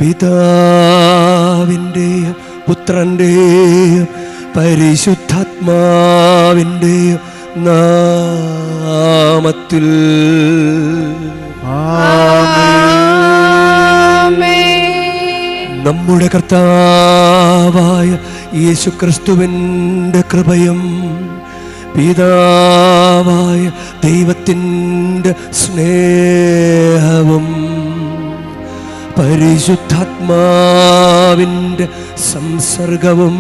പിതാവിൻ്റെയും പുത്രൻ്റെയും പരിശുദ്ധാത്മാവിൻ്റെയും നാമത്തിൽ നമ്മുടെ കർത്താവായ യേശുക്രിസ്തുവിൻ്റെ കൃപയും പിതാവായ ദൈവത്തിൻ്റെ സ്നേഹവും പരിശുദ്ധാത്മാവിൻ്റെ സംസർഗവും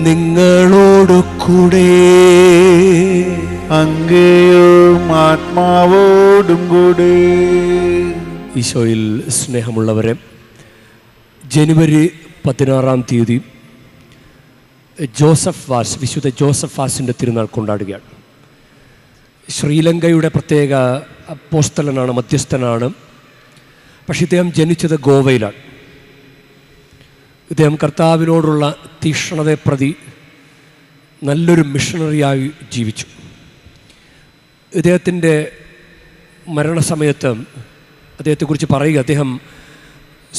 നിങ്ങളോട് കൂടെ അങ്ങയും ആത്മാവോടും കൂടെ. ഈശോയിൽ സ്നേഹമുള്ളവരെ, ജനുവരി 16 ജോസഫ് വാസ്, വിശുദ്ധ ജോസഫ് വാസിൻ്റെ തിരുനാൾ കൊണ്ടാടുകയാണ്. ശ്രീലങ്കയുടെ പ്രത്യേക അപ്പോസ്തലനാണ്, മധ്യസ്ഥനാണ്. പക്ഷേ ഇദ്ദേഹം ജനിച്ചത് ഗോവയിലാണ്. ഇദ്ദേഹം കർത്താവിനോടുള്ള തീക്ഷ്ണതയെ പ്രതി നല്ലൊരു മിഷണറിയായി ജീവിച്ചു. ഇദ്ദേഹത്തിൻ്റെ മരണസമയത്ത് അദ്ദേഹത്തെക്കുറിച്ച് പറയുക, അദ്ദേഹം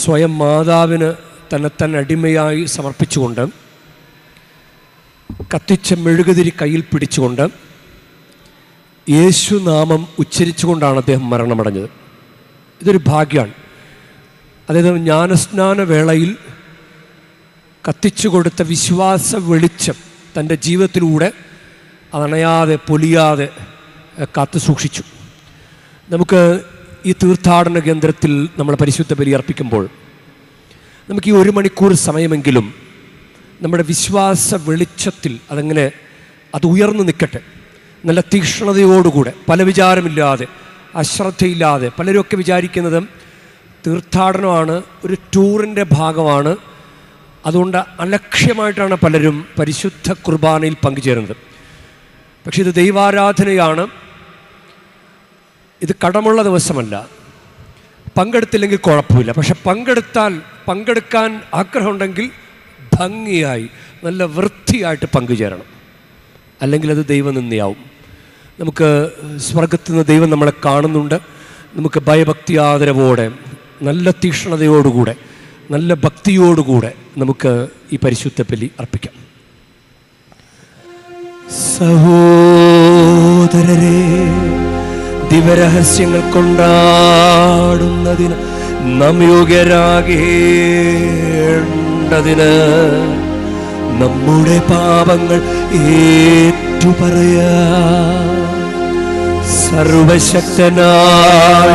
സ്വയം മാതാവിന് തന്നെ അടിമയായി സമർപ്പിച്ചുകൊണ്ട് കത്തിച്ച മെഴുകുതിരി കയ്യിൽ പിടിച്ചുകൊണ്ട് യേശുനാമം ഉച്ചരിച്ചുകൊണ്ടാണ് അദ്ദേഹം മരണമടഞ്ഞത്. ഇതൊരു ഭാഗ്യമാണ്. അതായത് ജ്ഞാനസ്നാന വേളയിൽ കത്തിച്ചു കൊടുത്ത വിശ്വാസ വെളിച്ചം തൻ്റെ ജീവിതത്തിലൂടെ അതണയാതെ പൊലിയാതെ കാത്തു സൂക്ഷിച്ചു. നമുക്ക് ഈ തീർത്ഥാടന കേന്ദ്രത്തിൽ നമ്മൾ പരിശുദ്ധ ബലി അർപ്പിക്കുമ്പോൾ നമുക്ക് ഈ 1 മണിക്കൂർ സമയമെങ്കിലും നമ്മുടെ വിശ്വാസ വെളിച്ചത്തിൽ അത് ഉയർന്നു നിൽക്കട്ടെ. നല്ല തീക്ഷ്ണതയോടുകൂടെ, പല വിചാരമില്ലാതെ, അശ്രദ്ധയില്ലാതെ. പലരുമൊക്കെ വിചാരിക്കുന്നത് തീർത്ഥാടനമാണ്, ഒരു ടൂറിൻ്റെ ഭാഗമാണ്, അതുകൊണ്ട് അലക്ഷ്യമായിട്ടാണ് പലരും പരിശുദ്ധ കുർബാനയിൽ പങ്കുചേരുന്നത്. പക്ഷെ ഇത് ദൈവാരാധനയാണ്. ഇത് കടമുള്ള ദിവസമല്ല. പങ്കെടുത്തില്ലെങ്കിൽ കുഴപ്പമില്ല. പക്ഷെ പങ്കെടുക്കാൻ ആഗ്രഹമുണ്ടെങ്കിൽ ഭംഗിയായി നല്ല വൃത്തിയായിട്ട് പങ്കുചേരണം. അല്ലെങ്കിൽ അത് ദൈവനിന്ദയാവും. നമുക്ക് സ്വർഗത്തിൽ നിന്ന് ദൈവം നമ്മളെ കാണുന്നുണ്ട്. നമുക്ക് ഭയഭക്തി ആദരവോടെ, നല്ല തീക്ഷ്ണതയോടുകൂടെ, നല്ല ഭക്തിയോടുകൂടെ നമുക്ക് ഈ പരിശുദ്ധ ബലി അർപ്പിക്കാം. സഹോദരരെ, ദിവരഹസ്യങ്ങൾ കൊണ്ടാടുന്നതിന് നാം യോഗ്യരാകേണ്ടതിന് നമ്മുടെ പാപങ്ങൾ ഏറ്റുപറയാം. സർവശക്തനായ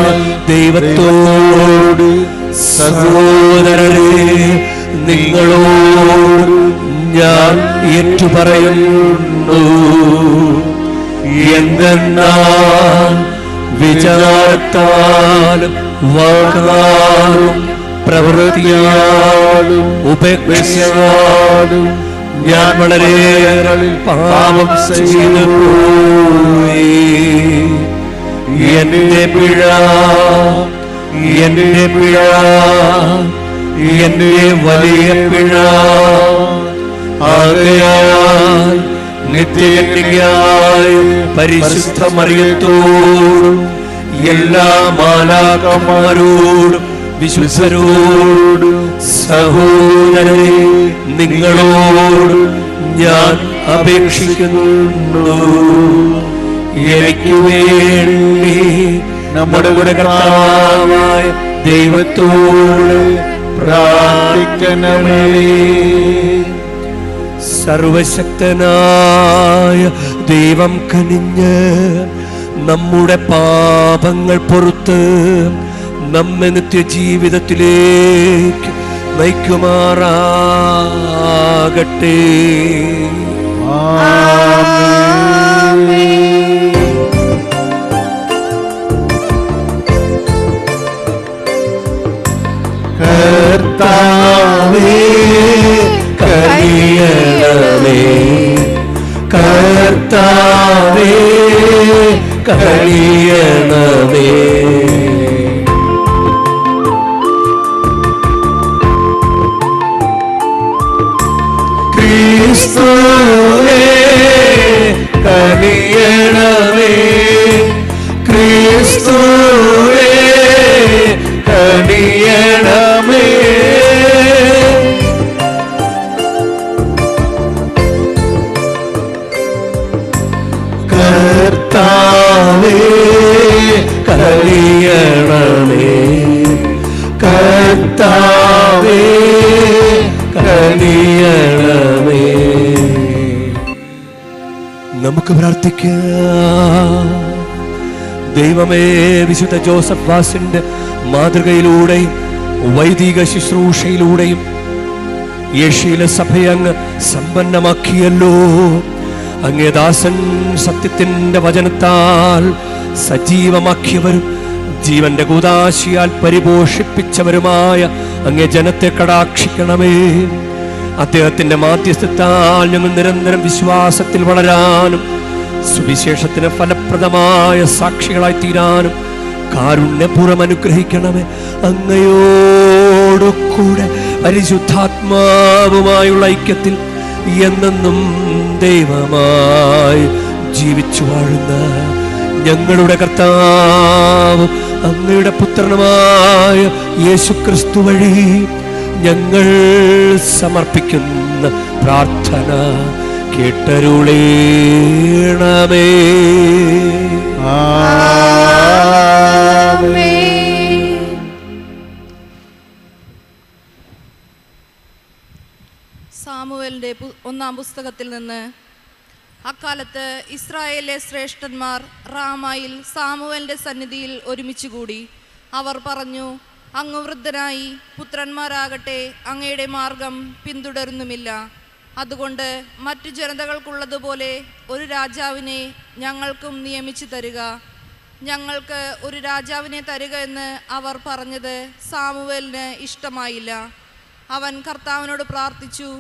ദൈവത്തോട് സഹോദരരെ, നിങ്ങളോട് ഞാൻ ഏറ്റുപറയുന്നു. എന്തെന്നാൽ വിചാരത്താലും വാക്കാലും പ്രവൃത്തിയാലും ഉപേക്ഷയാലും ഞാൻ വളരെയേറെ പാപം ചെയ്തു പോയി. എന്റെ പിഴ, എന്റെ വലിയ പിഴ. ആകയാൽ നിത്യകന്യകയായ പരിശുദ്ധ മറിയത്തോടും എല്ലാ മാലാഖമാരോടും വിശുദ്ധരോടും സഹോദരരെ, നിങ്ങളോട് ഞാൻ അപേക്ഷിക്കുന്നു. എനിക്ക് വേണ്ടി നമ്മുടെ കർത്താവായ ദൈവത്തോട് പ്രാർത്ഥിക്കണമേ. സർവശക്തനായ ദൈവം കനിഞ്ഞ് നമ്മുടെ പാപങ്ങൾ പൊറുത്ത് നമ്മെ നിത്യജീവിതത്തിലേക്ക് നയിക്കുമാറാകട്ടെ. കർത്താവേ കനിയണമേ, കർത്താവേ കനിയണമേ. ക്രിസ്തുവേ കനിയണമേ, ക്രിസ്തുവേ കനിയണമേ. നമുക്ക് പ്രാർത്ഥിക്കാം. ദൈവമേ, വിശുദ്ധ ജോസഫ് വാസിന്റെ മാതൃകയിലൂടെയും വൈദിക ശുശ്രൂഷയിലൂടെയും യേശുവിലെ സഭയെ അങ്ങ് സമ്പന്നമാക്കിയല്ലോ. അങ്ങേ ദാസൻ സത്യത്തിന്റെ വചനത്താൽ സജീവമാക്കിയവരും ജീവന്റെ കൂദാശിയാൽ പരിപോഷിപ്പിച്ചവരുമായ അങ്ങേ ജനത്തെ കടാക്ഷിക്കണമേ. അദ്ദേഹത്തിന്റെ മാധ്യസ്ഥത്താൽ ഞങ്ങൾ നിരന്തരം വിശ്വാസത്തിൽ വളരാനും സുവിശേഷത്തിന് ഫലപ്രദമായ സാക്ഷികളായി തീരാനും കാരുണ്യപൂർവ്വം അനുഗ്രഹിക്കണമേ. അങ്ങയോടുകൂടെ പരിശുദ്ധാത്മാവുമായുള്ള ഐക്യത്തിൽ എന്നെന്നും ദൈവമായി ജീവിച്ചു വാഴുന്ന ഞങ്ങളുടെ കർത്താവും അങ്ങയുടെ പുത്രനുമായ യേശുക്രിസ്തു വഴി ഞങ്ങൾ സമർപ്പിക്കുന്ന പ്രാർത്ഥന കേട്ടരുളേണമേ. സാമുവേലിന്റെ 1-ാം പുസ്തകത്തിൽ നിന്ന്. അക്കാലത്ത് ഇസ്രായേലിലെ ശ്രേഷ്ഠന്മാർ റാമായിൽ സാമുവേലിന്റെ സന്നിധിയിൽ ഒരുമിച്ചുകൂടി. അവർ പറഞ്ഞു, അങ്ങ് വൃദ്ധനായി, പുത്രന്മാരാകട്ടെ അങ്ങയുടെ മാർഗം പിന്തുടരുന്നുമില്ല. അതുകൊണ്ട് മറ്റു ജനതകൾക്കുള്ളതുപോലെ ഒരു രാജാവിനെ ഞങ്ങൾക്കും നിയമിച്ചു തരിക. ഞങ്ങൾക്ക് ഒരു രാജാവിനെ തരിക എന്ന് അവർ പറഞ്ഞത് സാമുവേലിന് ഇഷ്ടമായില്ല. അവൻ കർത്താവിനോട് പ്രാർത്ഥിച്ചു.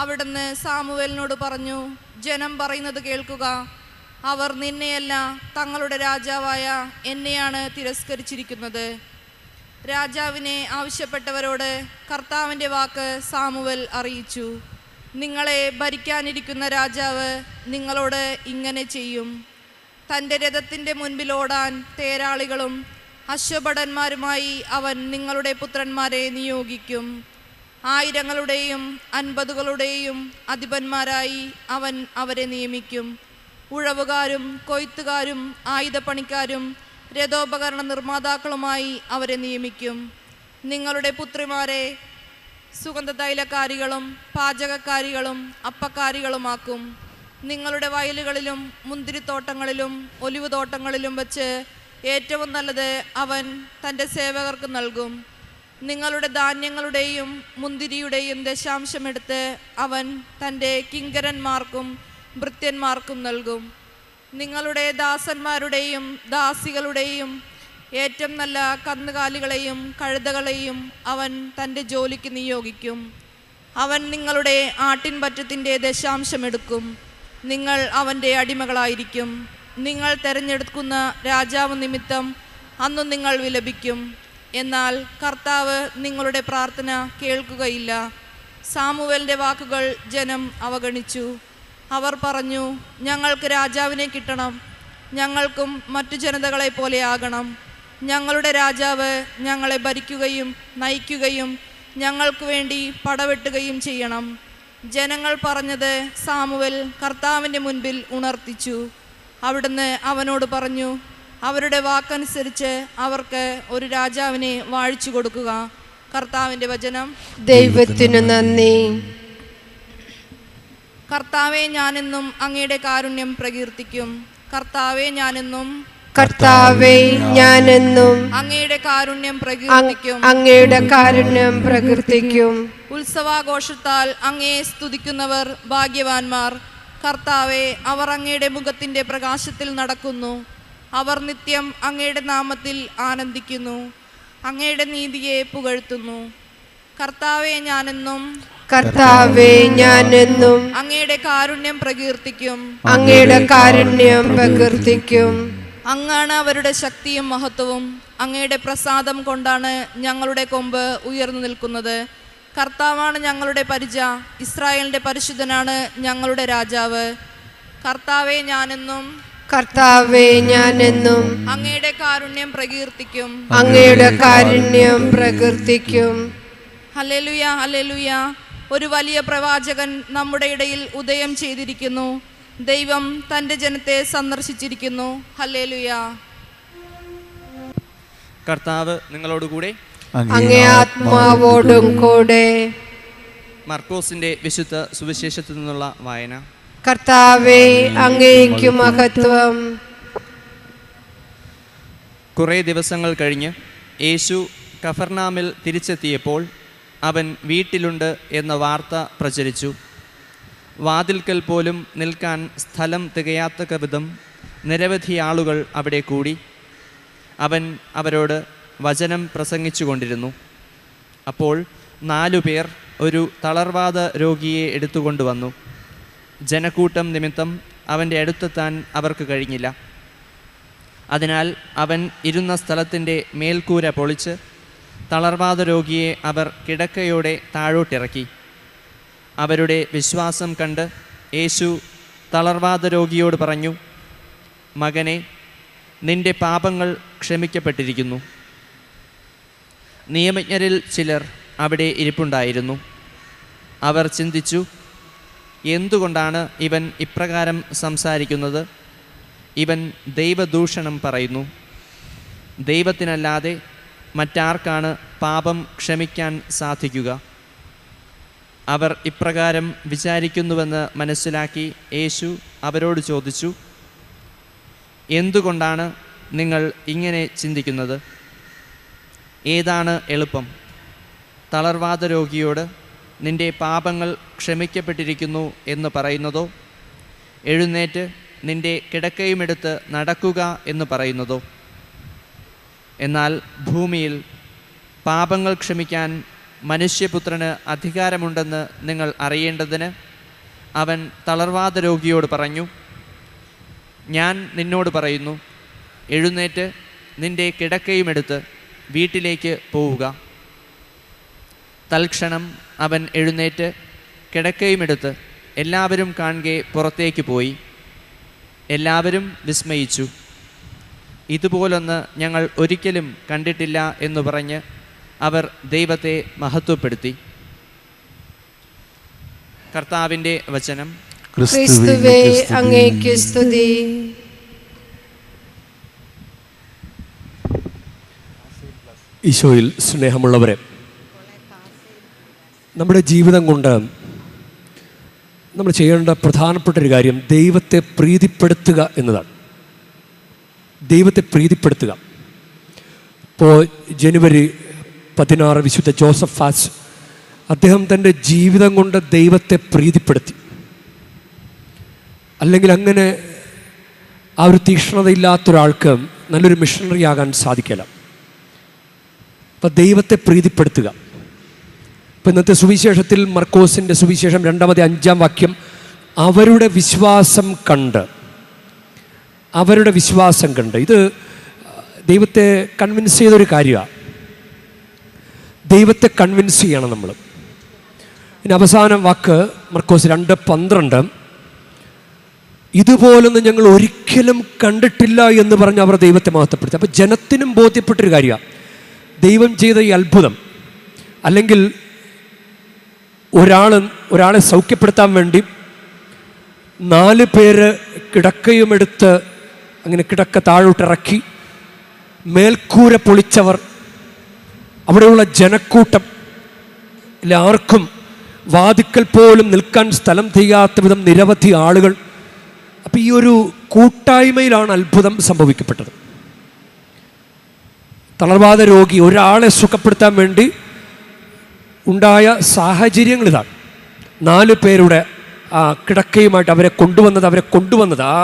അവിടുന്ന് സാമുവേലിനോട് പറഞ്ഞു, ജനം പറയുന്നത് കേൾക്കുക. അവർ നിന്നെയല്ല, തങ്ങളുടെ രാജാവായ എന്നെയാണ് തിരസ്കരിച്ചിരിക്കുന്നത്. രാജാവിനെ ആവശ്യപ്പെട്ടവരോട് കർത്താവിൻ്റെ വാക്ക് സാമുവേൽ അറിയിച്ചു. നിങ്ങളെ ഭരിക്കാനിരിക്കുന്ന രാജാവ് നിങ്ങളോട് ഇങ്ങനെ ചെയ്യും. തൻ്റെ രഥത്തിൻ്റെ മുൻപിൽ ഓടാൻ തേരാളികളും അശ്വഭടന്മാരുമായി അവൻ നിങ്ങളുടെ പുത്രന്മാരെ നിയോഗിക്കും. 1000ങ്ങളുടെയും 50കളുടെയും അധിപന്മാരായി അവൻ അവരെ നിയമിക്കും. ഉഴവുകാരും കൊയ്ത്തുകാരും ആയുധപ്പണിക്കാരും രഥോപകരണ നിർമ്മാതാക്കളുമായി അവരെ നിയമിക്കും. നിങ്ങളുടെ പുത്രിമാരെ സുഗന്ധതൈലക്കാരികളും പാചകക്കാരികളും അപ്പക്കാരികളുമാക്കും. നിങ്ങളുടെ വയലുകളിലും മുന്തിരിത്തോട്ടങ്ങളിലും ഒലിവ് തോട്ടങ്ങളിലും വച്ച് ഏറ്റവും നല്ലത് അവൻ തൻ്റെ സേവകർക്ക് നൽകും. നിങ്ങളുടെ ധാന്യങ്ങളുടെയും മുന്തിരിയുടെയും ദശാംശമെടുത്ത് അവൻ തൻ്റെ കിങ്കരന്മാർക്കും ഭൃത്യന്മാർക്കും നൽകും. നിങ്ങളുടെ ദാസന്മാരുടെയും ദാസികളുടെയും ഏറ്റവും നല്ല കന്നുകാലികളെയും കഴുതകളെയും അവൻ തൻ്റെ ജോലിക്ക് നിയോഗിക്കും. അവൻ നിങ്ങളുടെ ആട്ടിൻപറ്റത്തിൻ്റെ ദശാംശമെടുക്കും. നിങ്ങൾ അവൻ്റെ അടിമകളായിരിക്കും. നിങ്ങൾ തിരഞ്ഞെടുക്കുന്ന രാജാവ് നിമിത്തം അന്നു നിങ്ങൾ വിലപിക്കും. എന്നാൽ കർത്താവ് നിങ്ങളുടെ പ്രാർത്ഥന കേൾക്കുകയില്ല. സാമുവേലിൻ്റെ വാക്കുകൾ ജനം അവഗണിച്ചു. അവർ പറഞ്ഞു, ഞങ്ങൾക്ക് രാജാവിനെ കിട്ടണം, ഞങ്ങൾക്കും മറ്റു ജനതകളെ പോലെ ആകണം. ഞങ്ങളുടെ രാജാവ് ഞങ്ങളെ ഭരിക്കുകയും നയിക്കുകയും ഞങ്ങൾക്ക് വേണ്ടി പടവെട്ടുകയും ചെയ്യണം. ജനങ്ങൾ പറഞ്ഞത് സാമുവേൽ കർത്താവിൻ്റെ മുൻപിൽ ഉണർത്തിച്ചു. അവിടുന്ന് അവനോട് പറഞ്ഞു, അവരുടെ വാക്കനുസരിച്ച് അവർക്ക് ഒരു രാജാവിനെ വാഴിച്ചു കൊടുക്കുക. കർത്താവിൻ്റെ വചനം. ദൈവത്തിനു നന്ദി. കർത്താവെ, ഞാനെന്നും അങ്ങയുടെ കാരുണ്യം പ്രകീർത്തിക്കും. കർത്താവെ, ഞാനെന്നും അങ്ങയുടെ കാരുണ്യം പ്രകീർത്തിക്കും. ഉത്സവാഘോഷത്താൽ അങ്ങയെ സ്തുതിക്കുന്നവർ ഭാഗ്യവാന്മാർ. കർത്താവെ, അവർ അങ്ങയുടെ മുഖത്തിന്റെ പ്രകാശത്തിൽ നടക്കുന്നു. അവർ നിത്യം അങ്ങയുടെ നാമത്തിൽ ആനന്ദിക്കുന്നു, അങ്ങയുടെ നീതിയെ പുകഴ്ത്തുന്നു. കർത്താവെ, ഞാനെന്നും അങ്ങയുടെ കാരുണ്യം പ്രകീർത്തിക്കും. അങ്ങാണ് അവരുടെ ശക്തിയും മഹത്വവും. അങ്ങയുടെ പ്രസാദം കൊണ്ടാണ് ഞങ്ങളുടെ കൊമ്പ് ഉയർന്നു നിൽക്കുന്നത്. കർത്താവാണ് ഞങ്ങളുടെ പരിച, ഇസ്രായേലിന്റെ പരിശുദ്ധനാണ് ഞങ്ങളുടെ രാജാവ്. കർത്താവെ, ഞാനെന്നും അങ്ങയുടെ കാരുണ്യം പ്രകീർത്തിക്കും. Hallelujah, hallelujah. ഒരു വലിയ പ്രവാചകൻ നമ്മുടെ ഇടയിൽ ഉദയം ചെയ്തിരിക്കുന്നു. ദൈവം തൻ്റെ ജനത്തെ സന്ദർശിച്ചിരിക്കുന്നു. ഹല്ലേലൂയ. കർത്താവ് നിങ്ങളോടുകൂടെ, അങ്ങേ ആത്മാവോടും കൂടെ. മർക്കോസിന്റെ വിശുദ്ധ സുവിശേഷത്തിൽ നിന്നുള്ള വായന. കർത്താവേ, അങ്ങേക്ക് മഹത്വം. കുറേ ദിവസങ്ങൾ കഴിഞ്ഞ് യേശു കഫർനാമിൽ തിരിച്ചെത്തിയപ്പോൾ അവൻ വീട്ടിലുണ്ട് എന്ന വാർത്ത പ്രചരിച്ചു. വാതിൽക്കൽ പോലും നിൽക്കാൻ സ്ഥലം തികയാത്തക്ക വിധം നിരവധി ആളുകൾ അവിടെ കൂടി. അവൻ അവരോട് വചനം പ്രസംഗിച്ചു കൊണ്ടിരുന്നു. അപ്പോൾ 4 പേർ ഒരു തളർവാദ രോഗിയെ എടുത്തുകൊണ്ടുവന്നു. ജനക്കൂട്ടം നിമിത്തം അവൻ്റെ അടുത്തെത്താൻ അവർക്ക് കഴിഞ്ഞില്ല. അതിനാൽ അവൻ ഇരുന്ന സ്ഥലത്തിൻ്റെ മേൽക്കൂര പൊളിച്ച് തളർവാദ രോഗിയെ അവർ കിടക്കയോടെ താഴോട്ടിറക്കി. അവരുടെ വിശ്വാസം കണ്ട് യേശു തളർവാദ രോഗിയോട് പറഞ്ഞു, മകനെ, നിന്റെ പാപങ്ങൾ ക്ഷമിക്കപ്പെട്ടിരിക്കുന്നു. നിയമജ്ഞരിൽ ചിലർ അവിടെ ഇരിപ്പുണ്ടായിരുന്നു. അവർ ചിന്തിച്ചു, എന്തുകൊണ്ടാണ് ഇവൻ ഇപ്രകാരം സംസാരിക്കുന്നത്? ഇവൻ ദൈവദൂഷണം പറയുന്നു. ദൈവത്തിനല്ലാതെ മറ്റാർക്കാണ് പാപം ക്ഷമിക്കാൻ സാധിക്കുക? അവർ ഇപ്രകാരം വിചാരിക്കുന്നുവെന്ന് മനസ്സിലാക്കി യേശു അവരോട് ചോദിച്ചു, എന്തുകൊണ്ടാണ് നിങ്ങൾ ഇങ്ങനെ ചിന്തിക്കുന്നത്? ഏതാണ് എളുപ്പം, തളർവാദ രോഗിയോട് നിന്റെ പാപങ്ങൾ ക്ഷമിക്കപ്പെട്ടിരിക്കുന്നു എന്ന് പറയുന്നതോ, എഴുന്നേറ്റ് നിന്റെ കിടക്കയുമെടുത്ത് നടക്കുക എന്ന് പറയുന്നതോ? എന്നാൽ ഭൂമിയിൽ പാപങ്ങൾ ക്ഷമിക്കാൻ മനുഷ്യപുത്രന് അധികാരമുണ്ടെന്ന് നിങ്ങൾ അറിയേണ്ടതിന് അവൻ തളർവാദ രോഗിയോട് പറഞ്ഞു, ഞാൻ നിന്നോട് പറയുന്നു, എഴുന്നേറ്റ് നിന്റെ കിടക്കയുമെടുത്ത് വീട്ടിലേക്ക് പോവുക. തൽക്ഷണം അവൻ എഴുന്നേറ്റ് കിടക്കയുമെടുത്ത് എല്ലാവരും കാണുകെ പുറത്തേക്ക് പോയി. എല്ലാവരും വിസ്മയിച്ചു. ഇതുപോലൊന്ന് ഞങ്ങൾ ഒരിക്കലും കണ്ടിട്ടില്ല എന്ന് പറഞ്ഞ് അവർ ദൈവത്തെ മഹത്വപ്പെടുത്തി. കർത്താവിൻ്റെ വചനം. ക്രിസ്തുവേ, അങ്ങേക്ക് സ്തുതി. ഈശോയിൽ സ്നേഹമുള്ളവരെ, നമ്മുടെ ജീവിതം കൊണ്ട് നമ്മൾ ചെയ്യേണ്ട പ്രധാനപ്പെട്ട ഒരു കാര്യം ദൈവത്തെ പ്രീതിപ്പെടുത്തുക എന്നതാണ്. ദൈവത്തെ പ്രീതിപ്പെടുത്തുക. ഇപ്പോൾ ജനുവരി 16 വിശുദ്ധ ജോസഫ് ഫാസ് അദ്ദേഹം തൻ്റെ ജീവിതം കൊണ്ട് ദൈവത്തെ പ്രീതിപ്പെടുത്തി. അല്ലെങ്കിൽ അങ്ങനെ ആ ഒരു തീക്ഷ്ണതയില്ലാത്തൊരാൾക്ക് നല്ലൊരു മിഷണറി ആകാൻ സാധിക്കില്ല. അപ്പം ദൈവത്തെ പ്രീതിപ്പെടുത്തുക. ഇപ്പം ഇന്നത്തെ സുവിശേഷത്തിൽ മർക്കോസിൻ്റെ സുവിശേഷം 2-5 വാക്യം, അവരുടെ വിശ്വാസം കണ്ട് ഇത് ദൈവത്തെ കൺവിൻസ് ചെയ്തൊരു കാര്യമാണ്. ദൈവത്തെ കൺവിൻസ് ചെയ്യണം നമ്മൾ. ഇനി അവസാന വാക്ക് മർക്കോസ് 2:12, ഇതുപോലൊന്നും ഞങ്ങൾ ഒരിക്കലും കണ്ടിട്ടില്ല എന്ന് പറഞ്ഞ് അവർ ദൈവത്തെ മഹത്വപ്പെടുത്തി. അപ്പോൾ ജനത്തിനും ബോധ്യപ്പെട്ടൊരു കാര്യമാണ് ദൈവം ചെയ്ത ഈ അത്ഭുതം. അല്ലെങ്കിൽ ഒരാളെ സൗഖ്യപ്പെടുത്താൻ വേണ്ടി 4 പേര് കിടക്കയുമെടുത്ത് അങ്ങനെ കിടക്ക താഴോട്ടിറക്കി, മേൽക്കൂര പൊളിച്ചവർ, അവിടെയുള്ള ജനക്കൂട്ടം, എല്ലാവർക്കും വാതിക്കൽ പോലും നിൽക്കാൻ സ്ഥലം തികയാത്ത വിധം നിരവധി ആളുകൾ. അപ്പം ഈ ഒരു കൂട്ടായ്മയിലാണ് അത്ഭുതം സംഭവിക്കപ്പെട്ടത്. തളർവാദ രോഗി ഒരാളെ സുഖപ്പെടുത്താൻ വേണ്ടി ഉണ്ടായ സാഹചര്യങ്ങൾ ഇതാണ്. 4 പേരുടെ കിടക്കയുമായിട്ട് അവരെ കൊണ്ടുവന്നത് ആ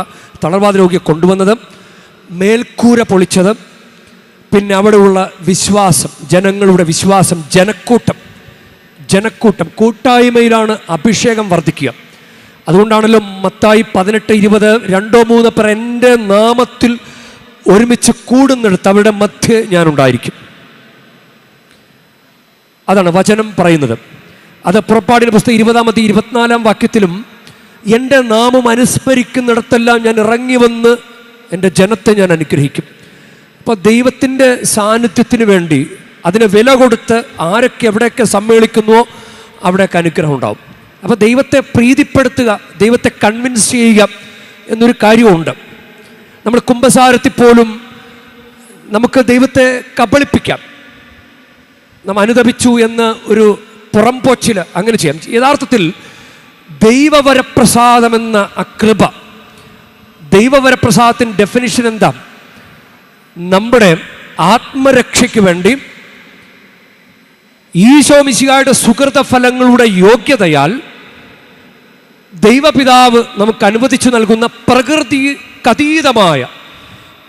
തളർവാദ രോഗിയെ കൊണ്ടുവന്നത്, മേൽക്കൂര പൊളിച്ചത്, പിന്നെ അവിടെയുള്ള വിശ്വാസം, ജനങ്ങളുടെ വിശ്വാസം, ജനക്കൂട്ടം കൂട്ടായ്മയിലാണ് അഭിഷേകം വർദ്ധിക്കുക. അതുകൊണ്ടാണല്ലോ മത്തായി 18:20, 2-3 പേർ എൻ്റെ നാമത്തിൽ ഒരുമിച്ച് കൂടുന്നിടത്ത് അവരുടെ മധ്യേ ഞാനുണ്ടായിരിക്കും. അതാണ് വചനം പറയുന്നത്. അത് പുറപ്പാടിൻ്റെ പുസ്തകം 20-24 വാക്യത്തിലും, എൻ്റെ നാമം അനുസ്മരിക്കുന്നിടത്തെല്ലാം ഞാൻ ഇറങ്ങി വന്ന് എൻ്റെ ജനത്തെ ഞാൻ അനുഗ്രഹിക്കും. അപ്പോൾ ദൈവത്തിൻ്റെ സാന്നിധ്യത്തിന് വേണ്ടി അതിന് വില കൊടുത്ത് ആരൊക്കെ എവിടെയൊക്കെ സമ്മേളിക്കുന്നുവോ അവിടെയൊക്കെ അനുഗ്രഹം ഉണ്ടാവും. അപ്പോൾ ദൈവത്തെ പ്രീതിപ്പെടുത്തുക, ദൈവത്തെ കൺവിൻസ് ചെയ്യുക എന്നൊരു കാര്യമുണ്ട്. നമ്മൾ കുമ്പസാരത്തിൽ പോലും നമുക്ക് ദൈവത്തെ കബളിപ്പിക്കാം. നാം അനുതപിച്ചു എന്ന് ഒരു പുറംപോച്ചിൽ അങ്ങനെ ചെയ്യാം. യഥാർത്ഥത്തിൽ ദൈവവരപ്രസാദമെന്ന ആ കൃപ, ദൈവവരപ്രസാദത്തിൻ്റെ ഡെഫിനിഷൻ എന്താ? നമ്മുടെ ആത്മരക്ഷയ്ക്ക് വേണ്ടി ഈശോ മിശിഹായുടെ സുകൃത ഫലങ്ങളുടെ യോഗ്യതയാൽ ദൈവപിതാവ് നമുക്ക് അനുവദിച്ചു നൽകുന്ന പ്രകൃതിക്കതീതമായ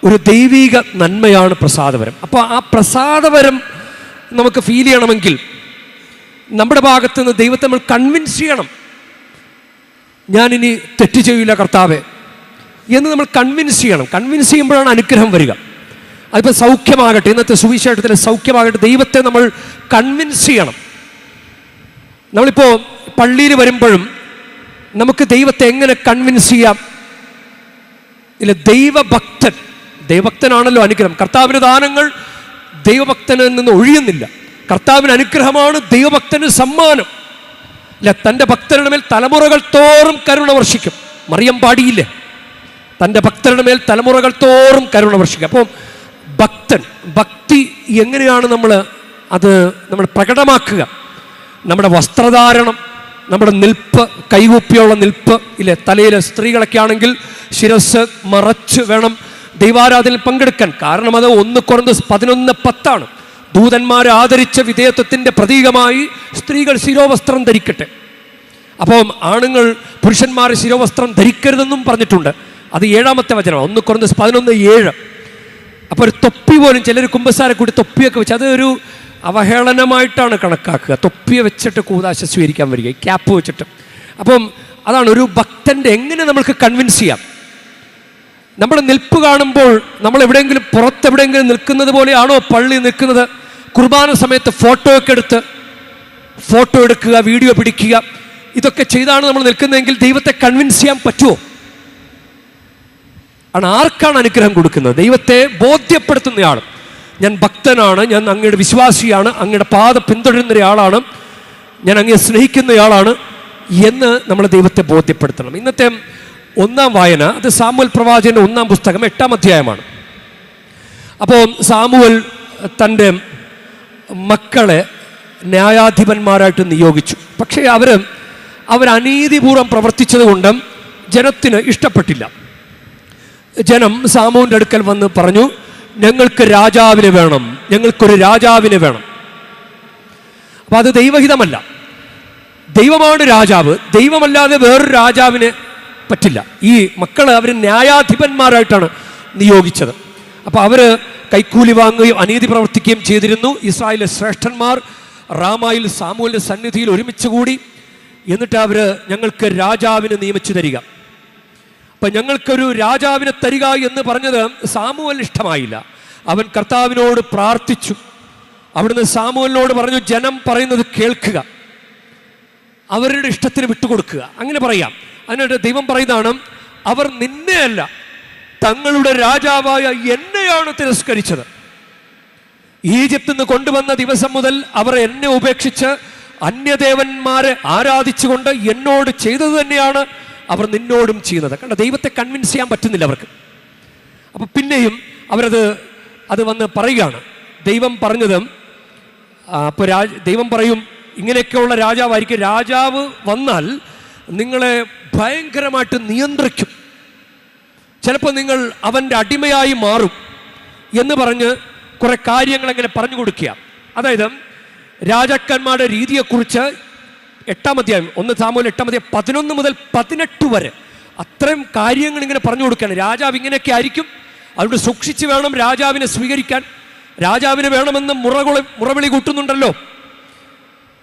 ഒരു ദൈവിക നന്മയാണ് പ്രസാദവരം. അപ്പോൾ ആ പ്രസാദവരം നമുക്ക് ഫീൽ ചെയ്യണമെങ്കിൽ നമ്മുടെ ഭാഗത്ത് നിന്ന് ദൈവത്തെ നമ്മൾ കൺവിൻസ് ചെയ്യണം. ഞാനിനി തെറ്റ് ചെയ്യില്ല കർത്താവെ എന്ന് നമ്മൾ കൺവിൻസ് ചെയ്യണം. കൺവിൻസ് ചെയ്യുമ്പോഴാണ് അനുഗ്രഹം വരിക. അതിപ്പോൾ സൗഖ്യമാകട്ടെ, ഇന്നത്തെ സുവിശേഷത്തിലെ സൗഖ്യമാകട്ടെ, ദൈവത്തെ നമ്മൾ കൺവിൻസ് ചെയ്യണം. നമ്മളിപ്പോൾ പള്ളിയിൽ വരുമ്പോഴും നമുക്ക് ദൈവത്തെ എങ്ങനെ കൺവിൻസ് ചെയ്യാം? ഇല്ല, ദൈവഭക്തനാണല്ലോ അനുഗ്രഹം. കർത്താവിന് ദാനങ്ങൾ ദൈവഭക്തനിൽ നിന്ന് ഒഴിയുന്നില്ല. കർത്താവിന് അനുഗ്രഹമാണ് ദൈവഭക്തന് സമ്മാനം. ഇല്ല, തൻ്റെ ഭക്തരുടെ മേൽ തലമുറകൾ തോറും കരുണ വർഷിക്കും. മറിയം പാടിയില്ലേ, തൻ്റെ ഭക്തരുടെ മേൽ തലമുറകൾ തോറും കരുണ വർഷിക്കും. അപ്പോൾ ഭക്തി എങ്ങനെയാണ് നമ്മൾ പ്രകടമാക്കുക? നമ്മുടെ വസ്ത്രധാരണം, നമ്മുടെ നിൽപ്പ്, കൈകൂപ്പിയുള്ള നിൽപ്പ് ഇല്ലേ, തലയിലെ സ്ത്രീകളൊക്കെ ആണെങ്കിൽ ശിരസ് മറച്ച് വേണം ദൈവാരാധനയിൽ പങ്കെടുക്കാൻ. കാരണം അത് 1 കൊരിന്ത്യർ 11:10 ദൂതന്മാരെ ആദരിച്ച വിധേയത്വത്തിൻ്റെ പ്രതീകമായി സ്ത്രീകൾ ശിരോവസ്ത്രം ധരിക്കട്ടെ. അപ്പം ആണുങ്ങൾ പുരുഷന്മാർ ശിരോവസ്ത്രം ധരിക്കരുതെന്നും പറഞ്ഞിട്ടുണ്ട്. അത് 7-ാമത്തെ വചനമാണ്, 1 കൊരിന്ത്യർ 11:7. അപ്പോൾ ഒരു തൊപ്പി പോലും ചിലർ കുമ്പസാരെ കൂടി തൊപ്പിയൊക്കെ വെച്ച് അതൊരു അവഹേളനമായിട്ടാണ് കണക്കാക്കുക. തൊപ്പിയെ വെച്ചിട്ട് കൂദാശ സ്വീകരിക്കാൻ വരിക, ക്യാപ്പ് വെച്ചിട്ട്. അപ്പം അതാണ് ഒരു ഭക്തൻ്റെ എങ്ങനെ നമ്മൾക്ക് കൺവിൻസ് ചെയ്യാം. നമ്മുടെ നിൽപ്പ് കാണുമ്പോൾ നമ്മൾ എവിടെയെങ്കിലും പുറത്തെവിടെയെങ്കിലും നിൽക്കുന്നത് പോലെയാണോ പള്ളി നിൽക്കുന്നത്? കുർബാന സമയത്ത് ഫോട്ടോ എടുക്കുക, വീഡിയോ പിടിക്കുക, ഇതൊക്കെ ചെയ്താണ് നമ്മൾ നിൽക്കുന്നതെങ്കിൽ ദൈവത്തെ കൺവിൻസ് ചെയ്യാൻ പറ്റുമോ? ആർക്കാണ് അനുഗ്രഹം കൊടുക്കുന്നത്? ദൈവത്തെ ബോധ്യപ്പെടുത്തുന്നയാൾ. ഞാൻ ഭക്തനാണ്, ഞാൻ അങ്ങയുടെ വിശ്വാസിയാണ്, അങ്ങയുടെ പാത പിന്തുടരുന്നയാളാണ്, ഞാൻ അങ്ങയെ സ്നേഹിക്കുന്നയാളാണ് എന്ന് നമ്മൾ ദൈവത്തെ ബോധ്യപ്പെടുത്തണം. ഇന്നത്തെ 1-ാം വായന അത് സാമുവൽ പ്രവാചകന്റെ 1-ാം പുസ്തകം 8-ാം അധ്യായമാണ്. അപ്പോൾ സാമുവൽ തൻ്റെ മക്കളെ ന്യായാധിപന്മാരായിട്ട് നിയോഗിച്ചു. പക്ഷേ അവർ അനീതിപൂർവ്വം പ്രവർത്തിച്ചത് കൊണ്ട് ജനത്തിന് ഇഷ്ടപ്പെട്ടില്ല. ജനം സാമുവിൻ്റെ അടുക്കൽ വന്ന് പറഞ്ഞു, ഞങ്ങൾക്ക് രാജാവിനെ വേണം, ഞങ്ങൾക്കൊരു രാജാവിനെ വേണം. അപ്പം അത് ദൈവഹിതമല്ല. ദൈവമാണ് രാജാവ്, ദൈവമല്ലാതെ വേറൊരു രാജാവിനെ പറ്റില്ല. ഈ മക്കള് അവർ ന്യായാധിപന്മാരായിട്ടാണ് നിയോഗിച്ചത്. അപ്പോൾ അവർ കൈക്കൂലി വാങ്ങുകയും അനീതി പ്രവർത്തിക്കുകയും ചെയ്തിരുന്നു. ഇസ്രായേലിലെ ശ്രേഷ്ഠന്മാർ റാമായിൽ സാമുവേലിന്റെ സന്നിധിയിൽ ഒരുമിച്ച് കൂടി. എന്നിട്ട് അവർ ഞങ്ങൾക്ക് രാജാവിനെ നിയമിച്ചു തരിക, അപ്പം ഞങ്ങൾക്കൊരു രാജാവിനെ തരിക എന്ന് പറഞ്ഞത് സാമുവേലിന് ഇഷ്ടമായില്ല. അവൻ കർത്താവിനോട് പ്രാർത്ഥിച്ചു. അവിടുന്ന് സാമുവേലിനോട് പറഞ്ഞു, ജനം പറയുന്നത് കേൾക്കുക, അവരുടെ ഇഷ്ടത്തിന് വിട്ടുകൊടുക്കുക, അങ്ങനെ പറയാം. അതിനായിട്ട് ദൈവം പറയുന്നതാണ്, അവർ നിന്നെയല്ല തങ്ങളുടെ രാജാവായ എന്നെയാണ് തിരസ്കരിച്ചത്. ഈജിപ്തിൽ നിന്ന് കൊണ്ടുവന്ന ദിവസം മുതൽ അവർ എന്നെ ഉപേക്ഷിച്ച് അന്യദേവന്മാരെ ആരാധിച്ചുകൊണ്ട് എന്നോട് ചെയ്തത് തന്നെയാണ് അവർ നിന്നോടും ചെയ്യുന്നത്. കണ്ട, ദൈവത്തെ കൺവിൻസ് ചെയ്യാൻ പറ്റുന്നില്ല അവർക്ക്. അപ്പം പിന്നെയും അത് വന്ന് പറയുകയാണ്. ദൈവം പറഞ്ഞത്, അപ്പോൾ ദൈവം പറയും, ഇങ്ങനെയൊക്കെയുള്ള രാജാവായിരിക്കും. രാജാവ് വന്നാൽ നിങ്ങളെ ഭയങ്കരമായിട്ട് നിയന്ത്രിക്കും, ചിലപ്പോൾ നിങ്ങൾ അവൻ്റെ അടിമയായി മാറും എന്ന് പറഞ്ഞ് കുറെ കാര്യങ്ങൾ അങ്ങനെ പറഞ്ഞു കൊടുക്കുക. അതായത് രാജാക്കന്മാരുടെ രീതിയെക്കുറിച്ച് 8-ാം അധ്യായം 1 സാമുവേൽ 8-ാം അധ്യായം 11 മുതൽ 18 വരെ അത്രയും കാര്യങ്ങൾ ഇങ്ങനെ പറഞ്ഞു കൊടുക്കുകയാണ്. രാജാവ് ഇങ്ങനെയൊക്കെ ആയിരിക്കും, അതുകൊണ്ട് സൂക്ഷിച്ച് വേണം രാജാവിനെ സ്വീകരിക്കാൻ. രാജാവിന് വേണമെന്ന് മുറവിളി കൂട്ടുന്നുണ്ടല്ലോ,